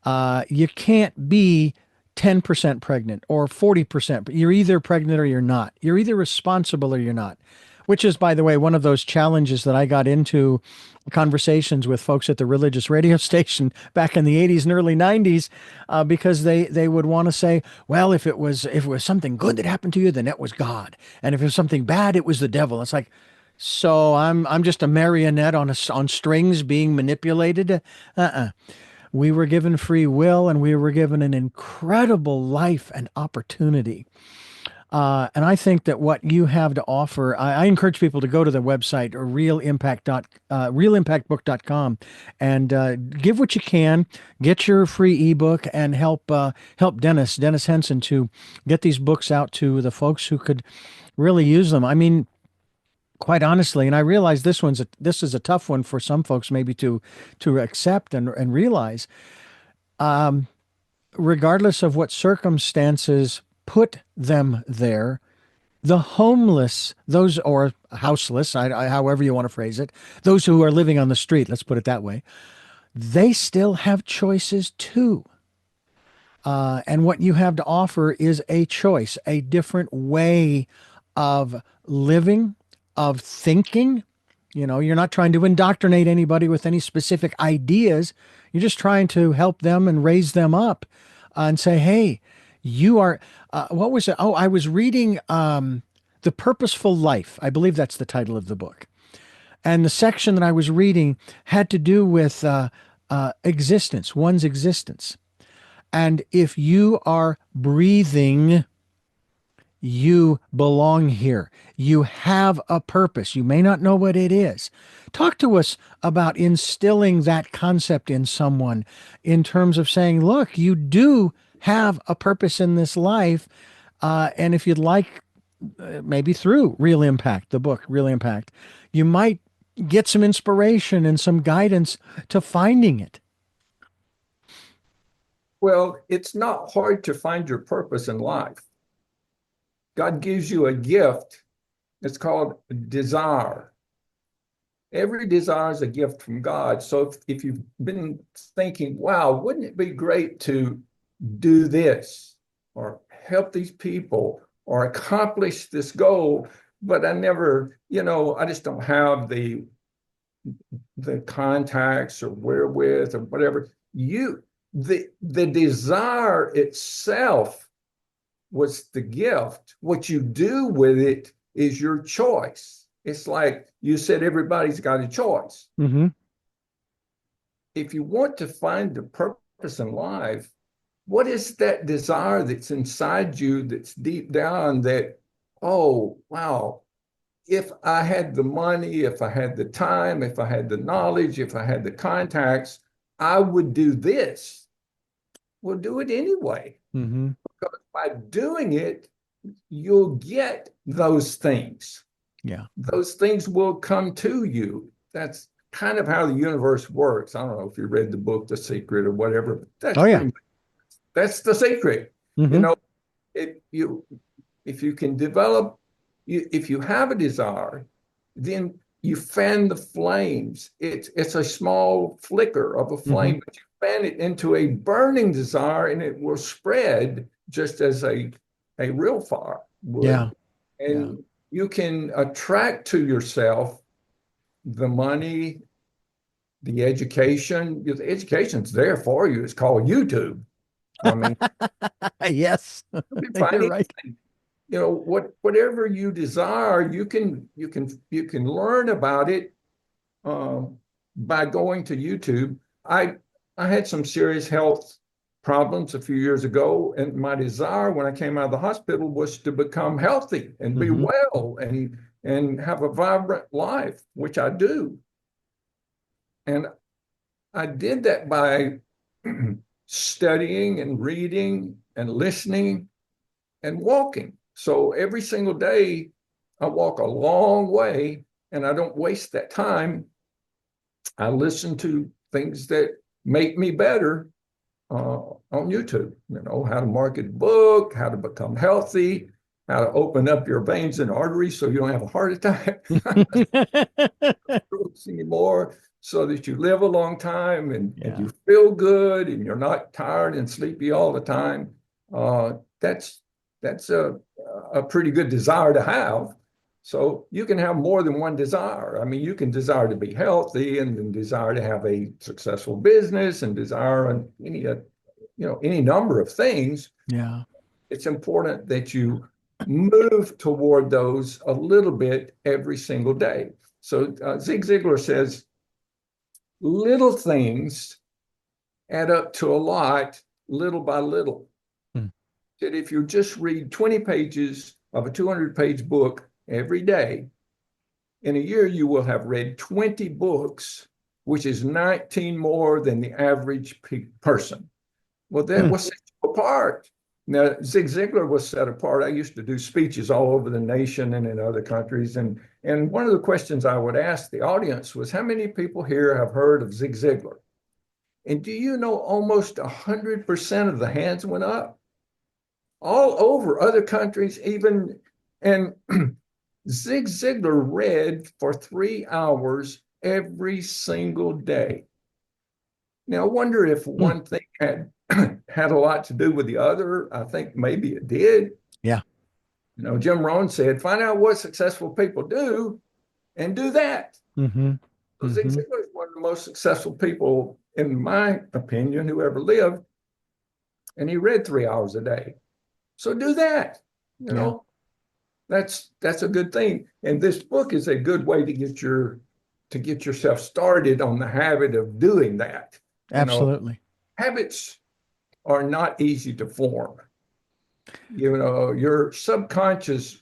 You can't be 10% pregnant or 40%. You're either pregnant or you're not. You're either responsible or you're not, which is, by the way, one of those challenges that I got into conversations with folks at the religious radio station back in the 80s and early 90s, because they would want to say, well, if it was something good that happened to you, then it was God. And if it was something bad, it was the devil. It's like, so I'm just a marionette on strings being manipulated. Uh-uh. We were given free will and we were given an incredible life and opportunity. And I think that what you have to offer, I encourage people to go to the website or realimpactbook.com and give what you can, get your free ebook, and help Dennis Henson to get these books out to the folks who could really use them. I mean, quite honestly, and I realize this is a tough one for some folks maybe to accept and realize, regardless of what circumstances put them there, the homeless, those or houseless, however you want to phrase it, those who are living on the street, let's put it that way, they still have choices too. And what you have to offer is a choice, a different way of living, of thinking. You're not trying to indoctrinate anybody with any specific ideas. You're just trying to help them and raise them up, and say, hey, you are, what was it? Oh, I was reading The Purposeful Life. I believe that's the title of the book. And the section that I was reading had to do with existence, one's existence. And if you are breathing, you belong here. You have a purpose. You may not know what it is. Talk to us about instilling that concept in someone in terms of saying, look, you do have a purpose in this life. And if you'd like, maybe through Real Impact, the book, Real Impact, you might get some inspiration and some guidance to finding it. Well, it's not hard to find your purpose in life. God gives you a gift. It's called desire. Every desire is a gift from God. So if you've been thinking, wow, wouldn't it be great to do this or help these people or accomplish this goal, but I never, I just don't have the contacts or wherewith or whatever. The desire itself was the gift. What you do with it is your choice. It's like you said, everybody's got a choice. Mm-hmm. If you want to find the purpose in life, what is that desire that's inside you, that's deep down, that, oh, wow, if I had the money, if I had the time, if I had the knowledge, if I had the contacts, I would do this. We'll do it anyway. Mm-hmm. Because by doing it, you'll get those things. Yeah. Those things will come to you. That's kind of how the universe works. I don't know if you read the book, The Secret or whatever, but Oh, yeah. That's the secret. You Mm-hmm. know, if you can develop, if you have a desire, then you fan the flames. It's a small flicker of a Mm-hmm. flame, but you fan it into a burning desire, and it will spread just as a real fire Yeah. would. Yeah. And you can attract to yourself the money, the education. The education's there for you. It's called YouTube. I mean, Yes. you can find You're right. anything. Whatever you desire, you can learn about it by going to YouTube. I had some serious health problems a few years ago, and my desire when I came out of the hospital was to become healthy and be Mm-hmm. well and have a vibrant life, which I do. And I did that by studying and reading and listening and walking. So every single day, I walk a long way and I don't waste that time. I listen to things that make me better on YouTube, how to market a book, how to become healthy, how to open up your veins and arteries so you don't have a heart attack anymore, so that you live a long time and you feel good and you're not tired and sleepy all the time. That's a pretty good desire to have. So you can have more than one desire. I mean, you can desire to be healthy and then desire to have a successful business and desire any number of things. Yeah. It's important that you move toward those a little bit every single day. So Zig Ziglar says, little things add up to a lot, little by little. That if you just read 20 pages of a 200-page book every day, in a year you will have read 20 books, which is 19 more than the average person. Well, that was set apart. Now, Zig Ziglar was set apart. I used to do speeches all over the nation and in other countries. And one of the questions I would ask the audience was, how many people here have heard of Zig Ziglar? And do you know almost 100% of the hands went up? All over other countries, even. And Zig Ziglar read for 3 hours every single day. Now, I wonder if one thing had a lot to do with the other. I think maybe it did. Yeah. Jim Rohn said, find out what successful people do and do that. So Zig Ziglar is one of the most successful people, in my opinion, who ever lived. And he read 3 hours a day. So do that. That's a good thing. And this book is a good way to get yourself started on the habit of doing that. Absolutely. Habits are not easy to form. Your subconscious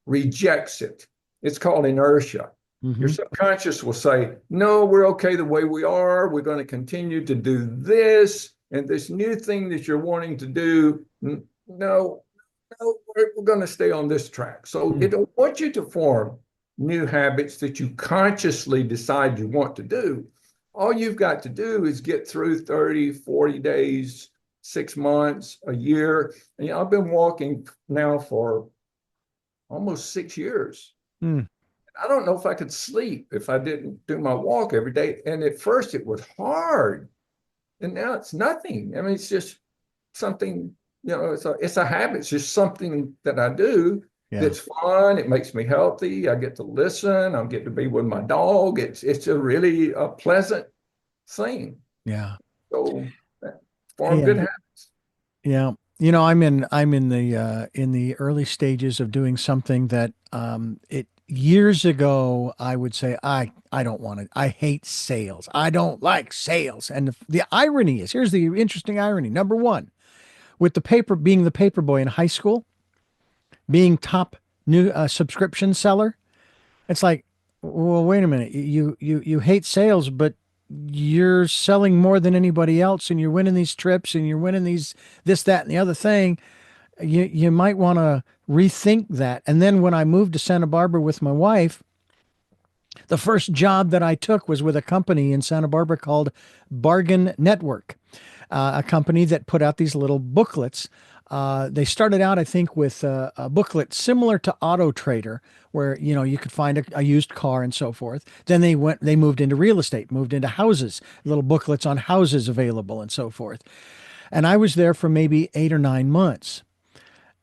rejects it. It's called inertia. Your subconscious will say, no, we're okay the way we are. We're going to continue to do this. And this new thing that you're wanting to do, no, we're going to stay on this track. So it don't want you to form new habits that you consciously decide you want to do. All you've got to do is get through 30, 40 days, 6 months, a year. And I've been walking now for almost 6 years. I don't know if I could sleep if I didn't do my walk every day. And at first it was hard. And now it's nothing. I mean, it's just something, it's a habit. It's just something that I do. It's fun. It makes me healthy. I get to listen. I get to be with my dog. It's a really pleasant thing. Yeah. So form good habits. Yeah. I'm in the early stages of doing something that years ago I would say I don't want it. I hate sales. I don't like sales. And the irony is, here's the interesting irony. Number one, with being the paper boy in high school, being top new subscription seller, it's like, well, wait a minute. You hate sales, but you're selling more than anybody else, and you're winning these trips, and you're winning this, that, and the other thing. You might want to rethink that. And then when I moved to Santa Barbara with my wife, the first job that I took was with a company in Santa Barbara called Bargain Network, a company that put out these little booklets. They started out, I think, with a booklet similar to Auto Trader, where you could find a used car and so forth. Then they moved into real estate, moved into houses, little booklets on houses available and so forth. And I was there for maybe 8 or 9 months.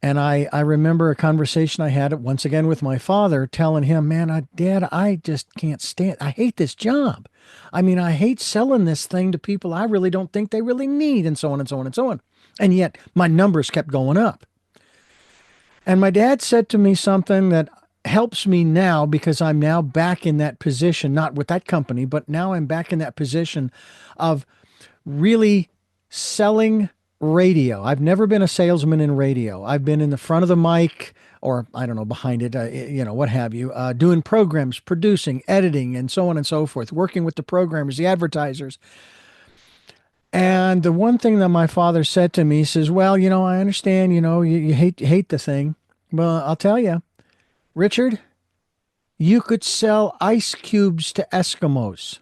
And I remember a conversation I had once again with my father, telling him, man, Dad, I just can't stand, I hate this job. I mean, I hate selling this thing to people I really don't think they really need, and so on and so on and so on. And yet my numbers kept going up. And my dad said to me something that helps me now, because I'm now back in that position, not with that company, but now I'm back in that position of really selling radio. I've never been a salesman in radio. I've been in the front of the mic, or I don't know, behind it, what have you, doing programs, producing, editing, and so on and so forth, working with the programmers, the advertisers. And the one thing that my father said to me, he says, well, I understand, you hate the thing. Well, I'll tell you, Richard, you could sell ice cubes to Eskimos.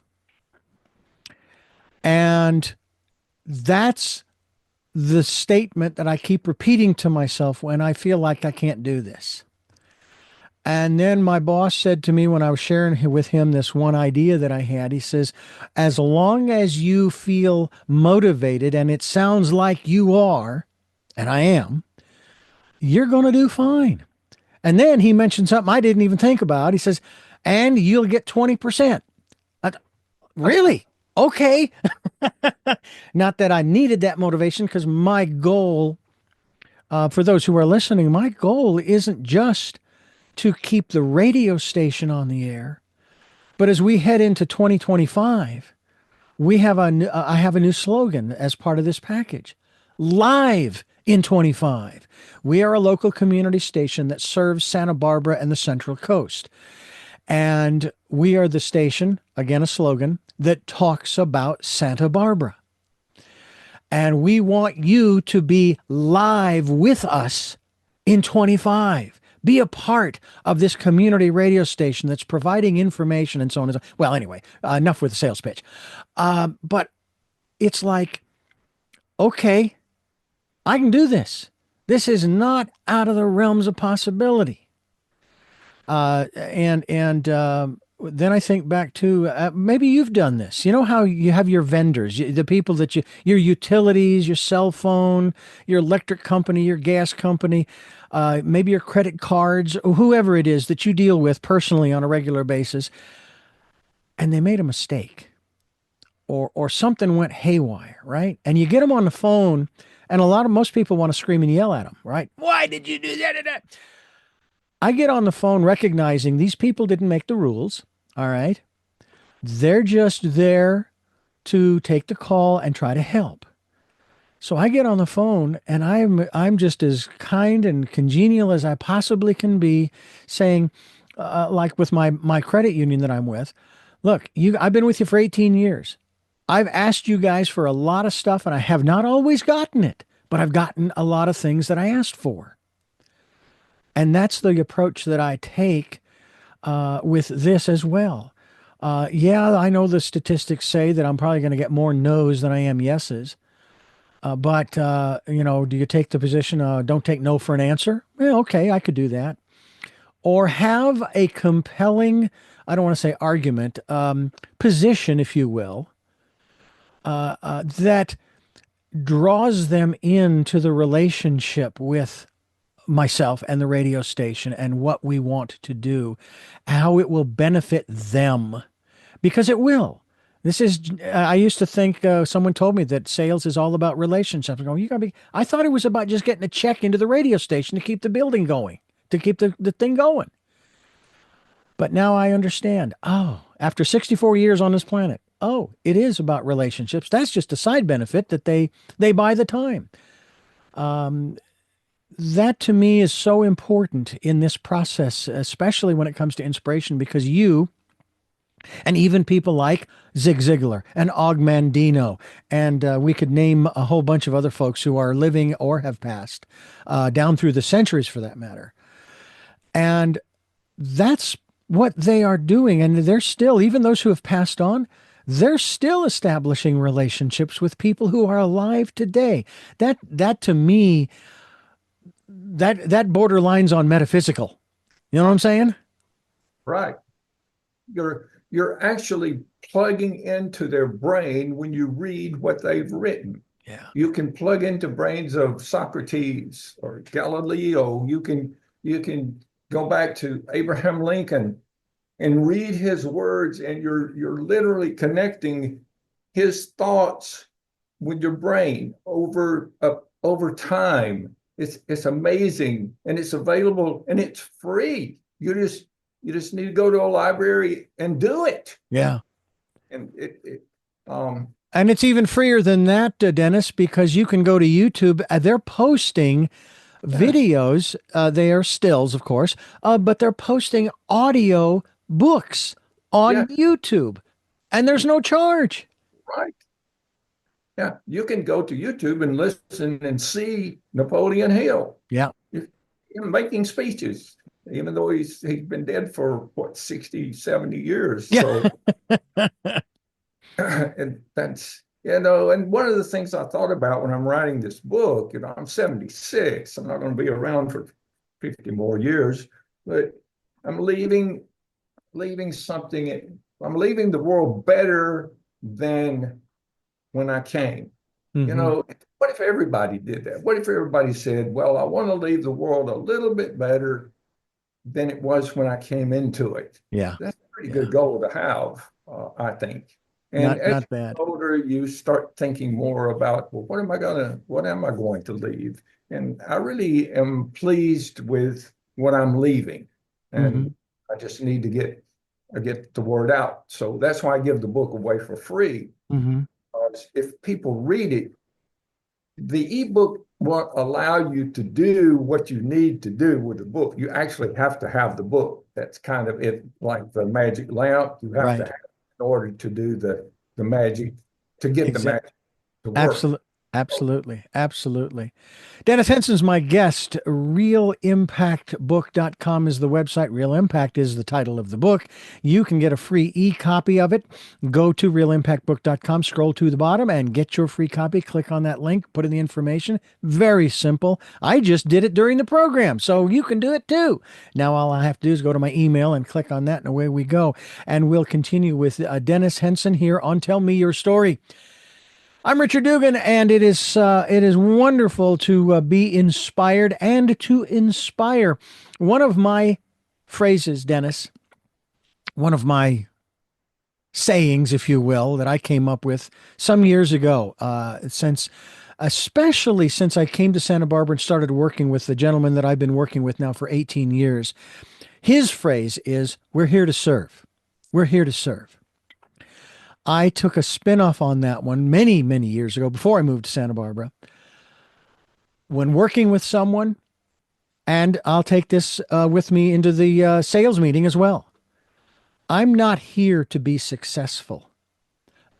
And that's the statement that I keep repeating to myself when I feel like I can't do this. And then my boss said to me when I was sharing with him this one idea that I had, he says, as long as you feel motivated and it sounds like you are, and I am, you're going to do fine. And then he mentioned something I didn't even think about. He says, and you'll get 20%. I, really? Okay. Not that I needed that motivation because my goal, for those who are listening, my goal isn't just to keep the radio station on the air, but as we head into 2025, I have a new slogan as part of this package. Live in 25. We are a local community station that serves Santa Barbara and the Central Coast. And we are the station, again, a slogan, that talks about Santa Barbara. And we want you to be live with us in 25. Be a part of this community radio station that's providing information and so on and so on. Well, anyway, enough with the sales pitch. But it's like, okay, I can do this. This is not out of the realms of possibility. And then I think back to maybe you've done this. You know how you have your vendors, the people that your utilities, your cell phone, your electric company, your gas company, maybe your credit cards, or whoever it is that you deal with personally on a regular basis, and they made a mistake or something went haywire, right? And you get them on the phone, and most people want to scream and yell at them, right? Why did you do that? I get on the phone recognizing these people didn't make the rules. All right. They're just there to take the call and try to help. So I get on the phone and I'm just as kind and congenial as I possibly can be, saying, like with my credit union that I'm with, look, I've been with you for 18 years. I've asked you guys for a lot of stuff and I have not always gotten it, but I've gotten a lot of things that I asked for. And that's the approach that I take with this as well. Yeah, I know the statistics say that I'm probably going to get more no's than I am yeses. But do you take the position, don't take no for an answer? Yeah, okay, I could do that. Or have a compelling, I don't want to say argument, position, if you will, that draws them into the relationship with myself and the radio station and what we want to do, how it will benefit them, because it will. I used to think someone told me that sales is all about relationships. I'm going, I thought it was about just getting a check into the radio station to keep the building going, to keep the thing going. But now I understand. Oh, after 64 years on this planet, oh, it is about relationships. That's just a side benefit that they buy the time. That to me is so important in this process, especially when it comes to inspiration, because you and even people like Zig Ziglar and Og Mandino, and we could name a whole bunch of other folks who are living or have passed down through the centuries for that matter. And that's what they are doing. And they're still, even those who have passed on, they're still establishing relationships with people who are alive today. That to me, that borderlines on metaphysical. You know what I'm saying? Right. You're actually plugging into their brain when you read what they've written. Yeah. You can plug into brains of Socrates or Galileo. You can go back to Abraham Lincoln and read his words, and you're literally connecting his thoughts with your brain over time. It's amazing, and it's available, and it's free. You just need to go to a library and do it. Yeah. And and it's even freer than that, Dennis, because you can go to YouTube. They're posting videos. They are stills, of course, but they're posting audio books on YouTube, and there's no charge. Right. Yeah, you can go to YouTube and listen and see Napoleon Hill Yeah. making speeches, even though he's been dead for what, 60, 70 years. Yeah. So and that's, and one of the things I thought about when I'm writing this book, I'm 76. I'm not going to be around for 50 more years, but I'm leaving something. I'm leaving the world better than when I came. Hmm. What if everybody did that? What if everybody said, well, I want to leave the world a little bit better than it was when I came into it? Yeah. That's a pretty Yeah. good goal to have, I think. And Not as you not bad. get older, you start thinking more about, well, what am I going to leave? And I really am pleased with what I'm leaving. And Hmm. I just need to get the word out. So that's why I give the book away for free. Hmm. If people read it, the ebook won't allow you to do what you need to do with the book. You actually have to have the book. That's kind of it, like the magic lamp. You have to Right. have it in order to do the magic, to get the Exactly. magic to work. Absolutely. Absolutely. Absolutely. Dennis Henson's my guest. RealImpactBook.com is the website. Real Impact is the title of the book. You can get a free e-copy of it. Go to RealImpactBook.com, scroll to the bottom, and get your free copy. Click on that link, put in the information. Very simple. I just did it during the program, so you can do it too. Now all I have to do is go to my email and click on that, and away we go. And we'll continue with Dennis Henson here on Tell Me Your Story. I'm Richard Dugan, and it is wonderful to be inspired and to inspire. One of my phrases, Dennis, one of my sayings, if you will, that I came up with some years ago, especially since I came to Santa Barbara and started working with the gentleman that I've been working with now for 18 years. His phrase is, "We're here to serve. We're here to serve." I took a spin-off on that one many, many years ago before I moved to Santa Barbara. When working with someone, and I'll take this with me into the sales meeting as well. I'm not here to be successful.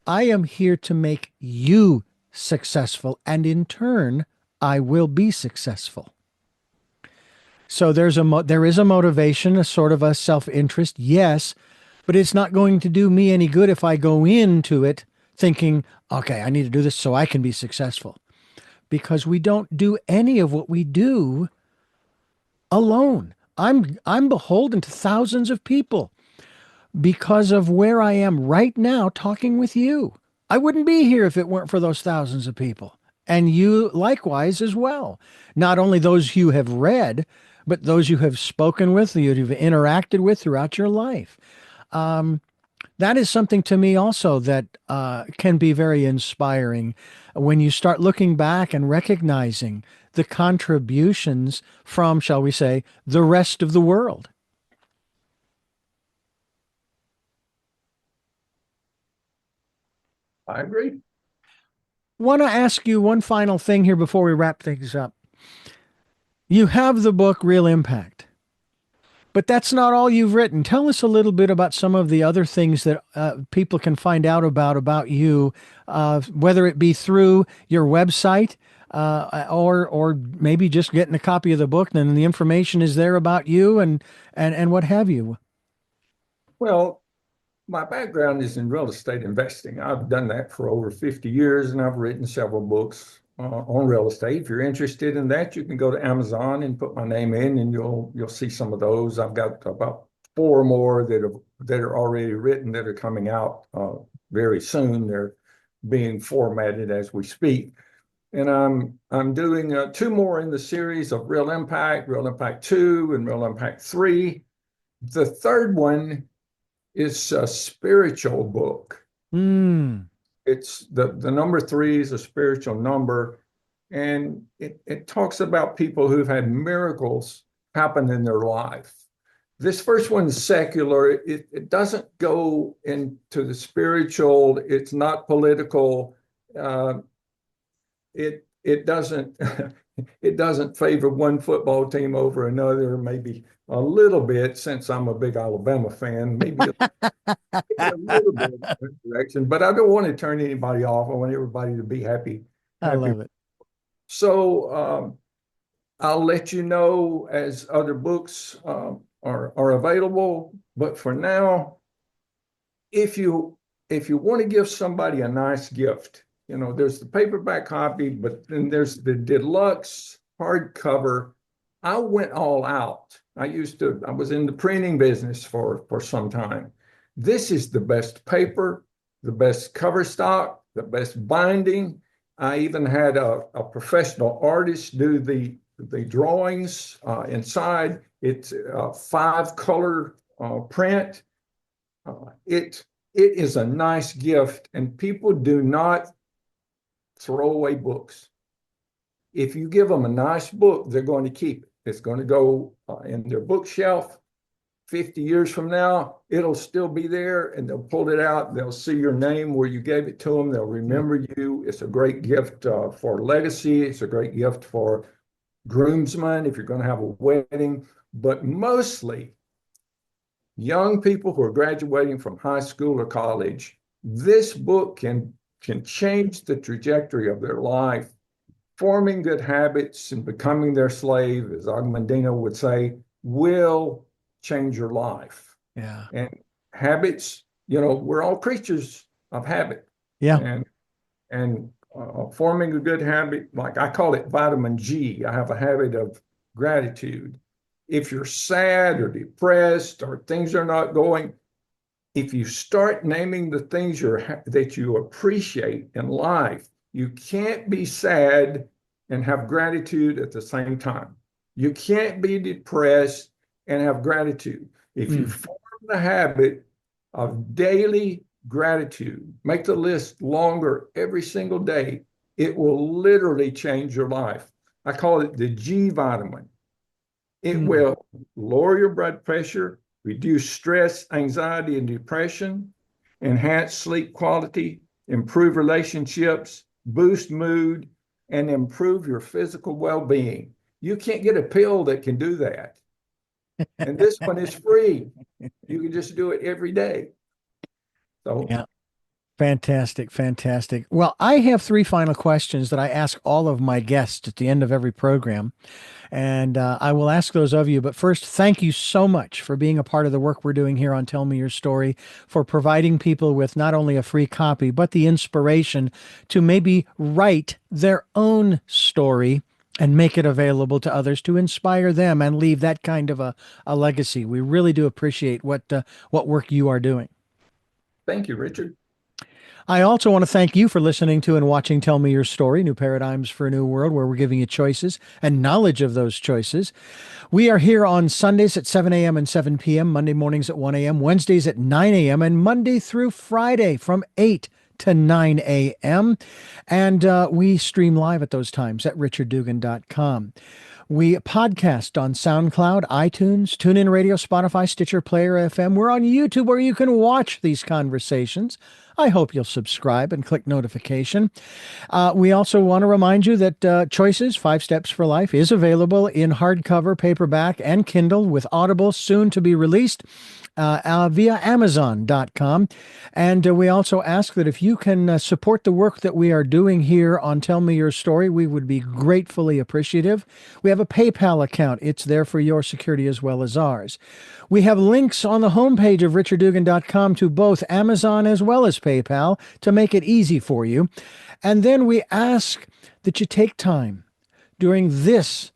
I am here to make you successful, and in turn, I will be successful. So there is a motivation, a sort of a self-interest, yes, but it's not going to do me any good if I go into it thinking, okay, I need to do this so I can be successful. Because we don't do any of what we do alone. I'm beholden to thousands of people because of where I am right now talking with you. I wouldn't be here if it weren't for those thousands of people. And you likewise as well. Not only those you have read, but those you have spoken with, you've interacted with throughout your life. That is something to me also that can be very inspiring when you start looking back and recognizing the contributions from, shall we say, the rest of the world. I agree. Want to ask you one final thing here before we wrap things up. You have the book Real Impact, but that's not all you've written. Tell us a little bit about some of the other things that people can find out about you, whether it be through your website or maybe just getting a copy of the book. Then the information is there about you and what have you. Well, my background is in real estate investing. I've done that for over 50 years, and I've written several books on real estate. If you're interested in that, you can go to Amazon and put my name in, and you'll see some of those. I've got about four more that are already written that are coming out very soon. They're being formatted as we speak. And I'm doing two more in the series of Real Impact 2, and Real Impact 3. The third one is a spiritual book. Hmm. It's the number three is a spiritual number, and it talks about people who've had miracles happen in their life. This first one's secular. It doesn't go into the spiritual. It's not political. It doesn't it doesn't favor one football team over another, maybe a little bit, since I'm a big Alabama fan, maybe a little bit in that direction, but I don't want to turn anybody off. I want everybody to be happy, I happy. love it. So I'll let you know as other books are available. But for now, if you want to give somebody a nice gift, there's the paperback copy, but then there's the deluxe hardcover. I went all out. I was in the printing business for some time. This is the best paper, the best cover stock, the best binding. I even had a professional artist do the drawings inside. It's a 5-color print. It is a nice gift, and people do not throw away books. If you give them a nice book, they're going to keep it. It's going to go in their bookshelf. 50 years from now, it'll still be there, and they'll pull it out. They'll see your name where you gave it to them. They'll remember you. It's a great gift for legacy. It's a great gift for groomsmen if you're going to have a wedding. But mostly, young people who are graduating from high school or college, this book can change the trajectory of their life. Forming good habits and becoming their slave, as Agamemnon would say, will change your life. Yeah. And habits, we're all creatures of habit. Yeah. And forming a good habit, like I call it vitamin G. I have a habit of gratitude. If you're sad or depressed or things are not going, if you start naming the things that you appreciate in life, you can't be sad and have gratitude at the same time. You can't be depressed and have gratitude. If you form the habit of daily gratitude, make the list longer every single day, it will literally change your life. I call it the G vitamin. It will lower your blood pressure, reduce stress, anxiety, and depression, enhance sleep quality, improve relationships, boost mood, and improve your physical well-being. You can't get a pill that can do that. And this one is free. You can just do it every day. So Yeah. Fantastic. Fantastic. Well, I have 3 final questions that I ask all of my guests at the end of every program. And I will ask those of you. But first, thank you so much for being a part of the work we're doing here on Tell Me Your Story, for providing people with not only a free copy, but the inspiration to maybe write their own story and make it available to others to inspire them and leave that kind of a legacy. We really do appreciate what work you are doing. thank you, Richard. I also want to thank you for listening to and watching Tell Me Your Story, New Paradigms for a New World, where we're giving you choices and knowledge of those choices. We are here on Sundays at 7 a.m. and 7 p.m., Monday mornings at 1 a.m., Wednesdays at 9 a.m., and Monday through Friday from 8 to 9 a.m. And we stream live at those times at richarddugan.com. We podcast on SoundCloud, iTunes, TuneIn Radio, Spotify, Stitcher, Player FM. We're on YouTube where you can watch these conversations. I hope you'll subscribe and click notification. We also want to remind you that Choices, 5 Steps for Life, is available in hardcover, paperback, and Kindle, with Audible soon to be released via Amazon.com. And we also ask that if you can support the work that we are doing here on Tell Me Your Story, we would be gratefully appreciative. We have a PayPal account. It's there for your security as well as ours. We have links on the homepage of richarddugan.com to both Amazon as well as PayPal to make it easy for you. And then we ask that you take time during the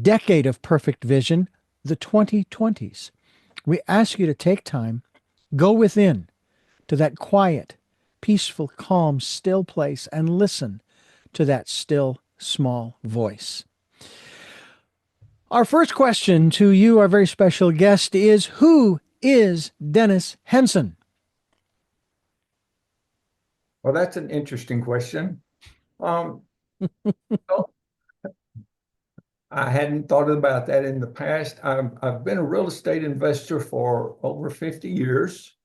decade of perfect vision, the 2020s. We ask you to take time, go within to that quiet, peaceful, calm, still place and listen to that still, small voice. Our first question to you, our very special guest, is who is Dennis Henson? Well, that's an interesting question. Well, I hadn't thought about that in the past. I've been a real estate investor for over 50 years,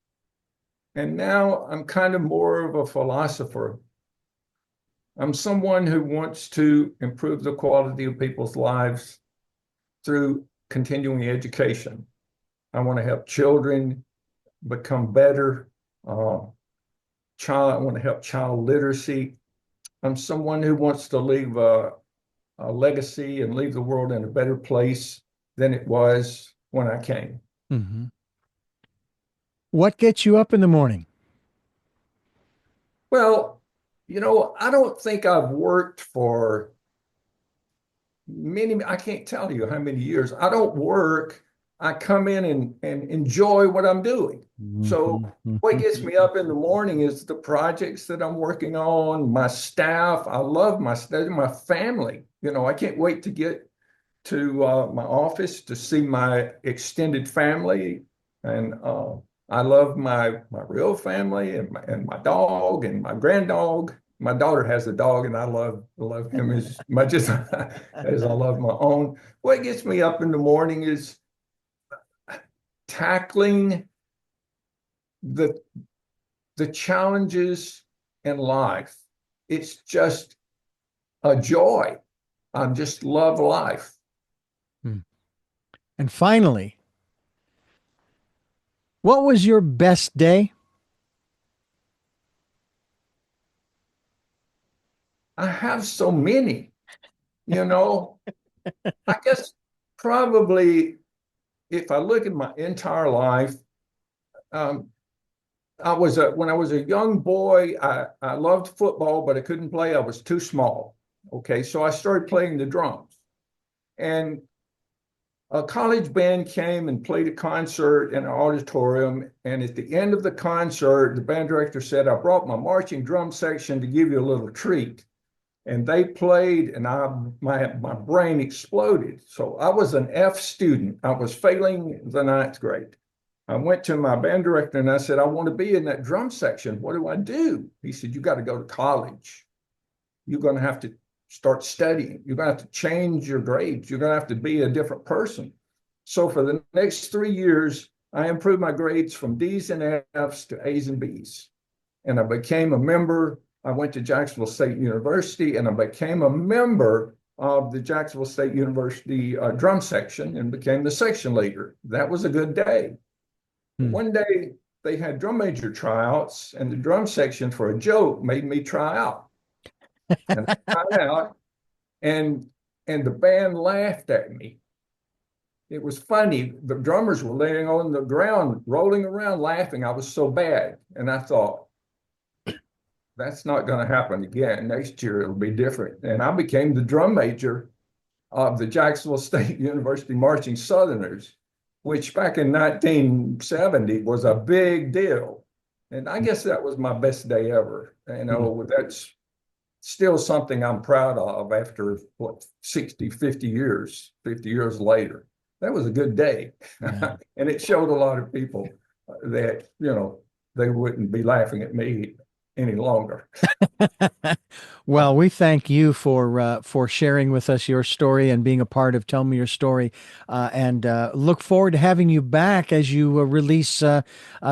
and now I'm kind of more of a philosopher. I'm someone who wants to improve the quality of people's lives through continuing education. I want to help children become better. Uh, I want to help child literacy. I'm someone who wants to leave a legacy and leave the world in a better place than it was when I came. Hmm. What gets you up in the morning? Well, I don't think I've worked for I can't tell you how many years. I don't work. I come in and enjoy what I'm doing. So Mhm, what gets mhm. me up in the morning is the projects that I'm working on, my staff. I love my staff, my family. I can't wait to get to my office to see my extended family. And I love my real family and my dog and my granddog. My daughter has a dog, and I love him as much as as I love my own. What gets me up in the morning is tackling the the challenges in life. It's just a joy. I just love life. Hmm. And finally, what was your best day? I have so many, you know. I guess probably if I look at my entire life, um, when I was a young boy, I loved football, but I couldn't play. I was too small. Okay, so I started playing the drums, and a college band came and played a concert in an auditorium. And at the end of the concert, the band director said, "I brought my marching drum section to give you a little treat." And they played, and my brain exploded. So I was an F student. I was failing the ninth grade. I went to my band director and I said, "I want to be in that drum section. What do I do?" He said, "You got to go to college. You're going to have to start studying. You're going to have to change your grades. You're going to have to be a different person." So for the next 3 years, I improved my grades from D's and F's to A's and B's. And I became a member. I went to Jacksonville State University and I became a member of the Jacksonville State University drum section and became the section leader. That was a good day. Hmm. One day they had drum major tryouts, and the drum section, for a joke, made me try out. And I tried out, and the band laughed at me. It was funny. The drummers were laying on the ground, rolling around, laughing. I was so bad. And I thought, that's not going to happen again. Next year it'll be different. And I became the drum major of the Jacksonville State University Marching Southerners, which back in 1970 was a big deal. And I guess that was my best day ever. Hmm. That's still something I'm proud of after what, 60, 50 years later. That was a good day. Yeah. And it showed a lot of people that, they wouldn't be laughing at me any longer. Well, we thank you for sharing with us your story and being a part of Tell Me Your Story, and look forward to having you back as you release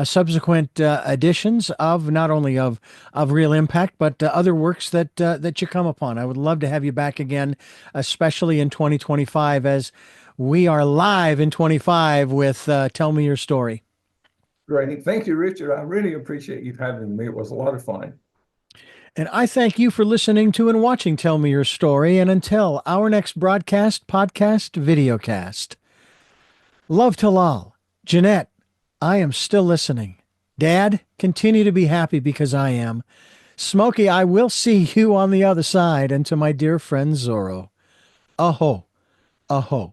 subsequent editions of not only of Real Impact but other works that you come upon. I would love to have you back again, especially in 2025 as we are live in 25 with Tell Me Your Story. Great. Thank you, Richard. I really appreciate you having me. It was a lot of fun. And I thank you for listening to and watching Tell Me Your Story. And until our next broadcast, podcast, videocast, love to Lal. Jeanette, I am still listening. Dad, continue to be happy because I am. Smokey, I will see you on the other side. And to my dear friend Zorro, aho, aho.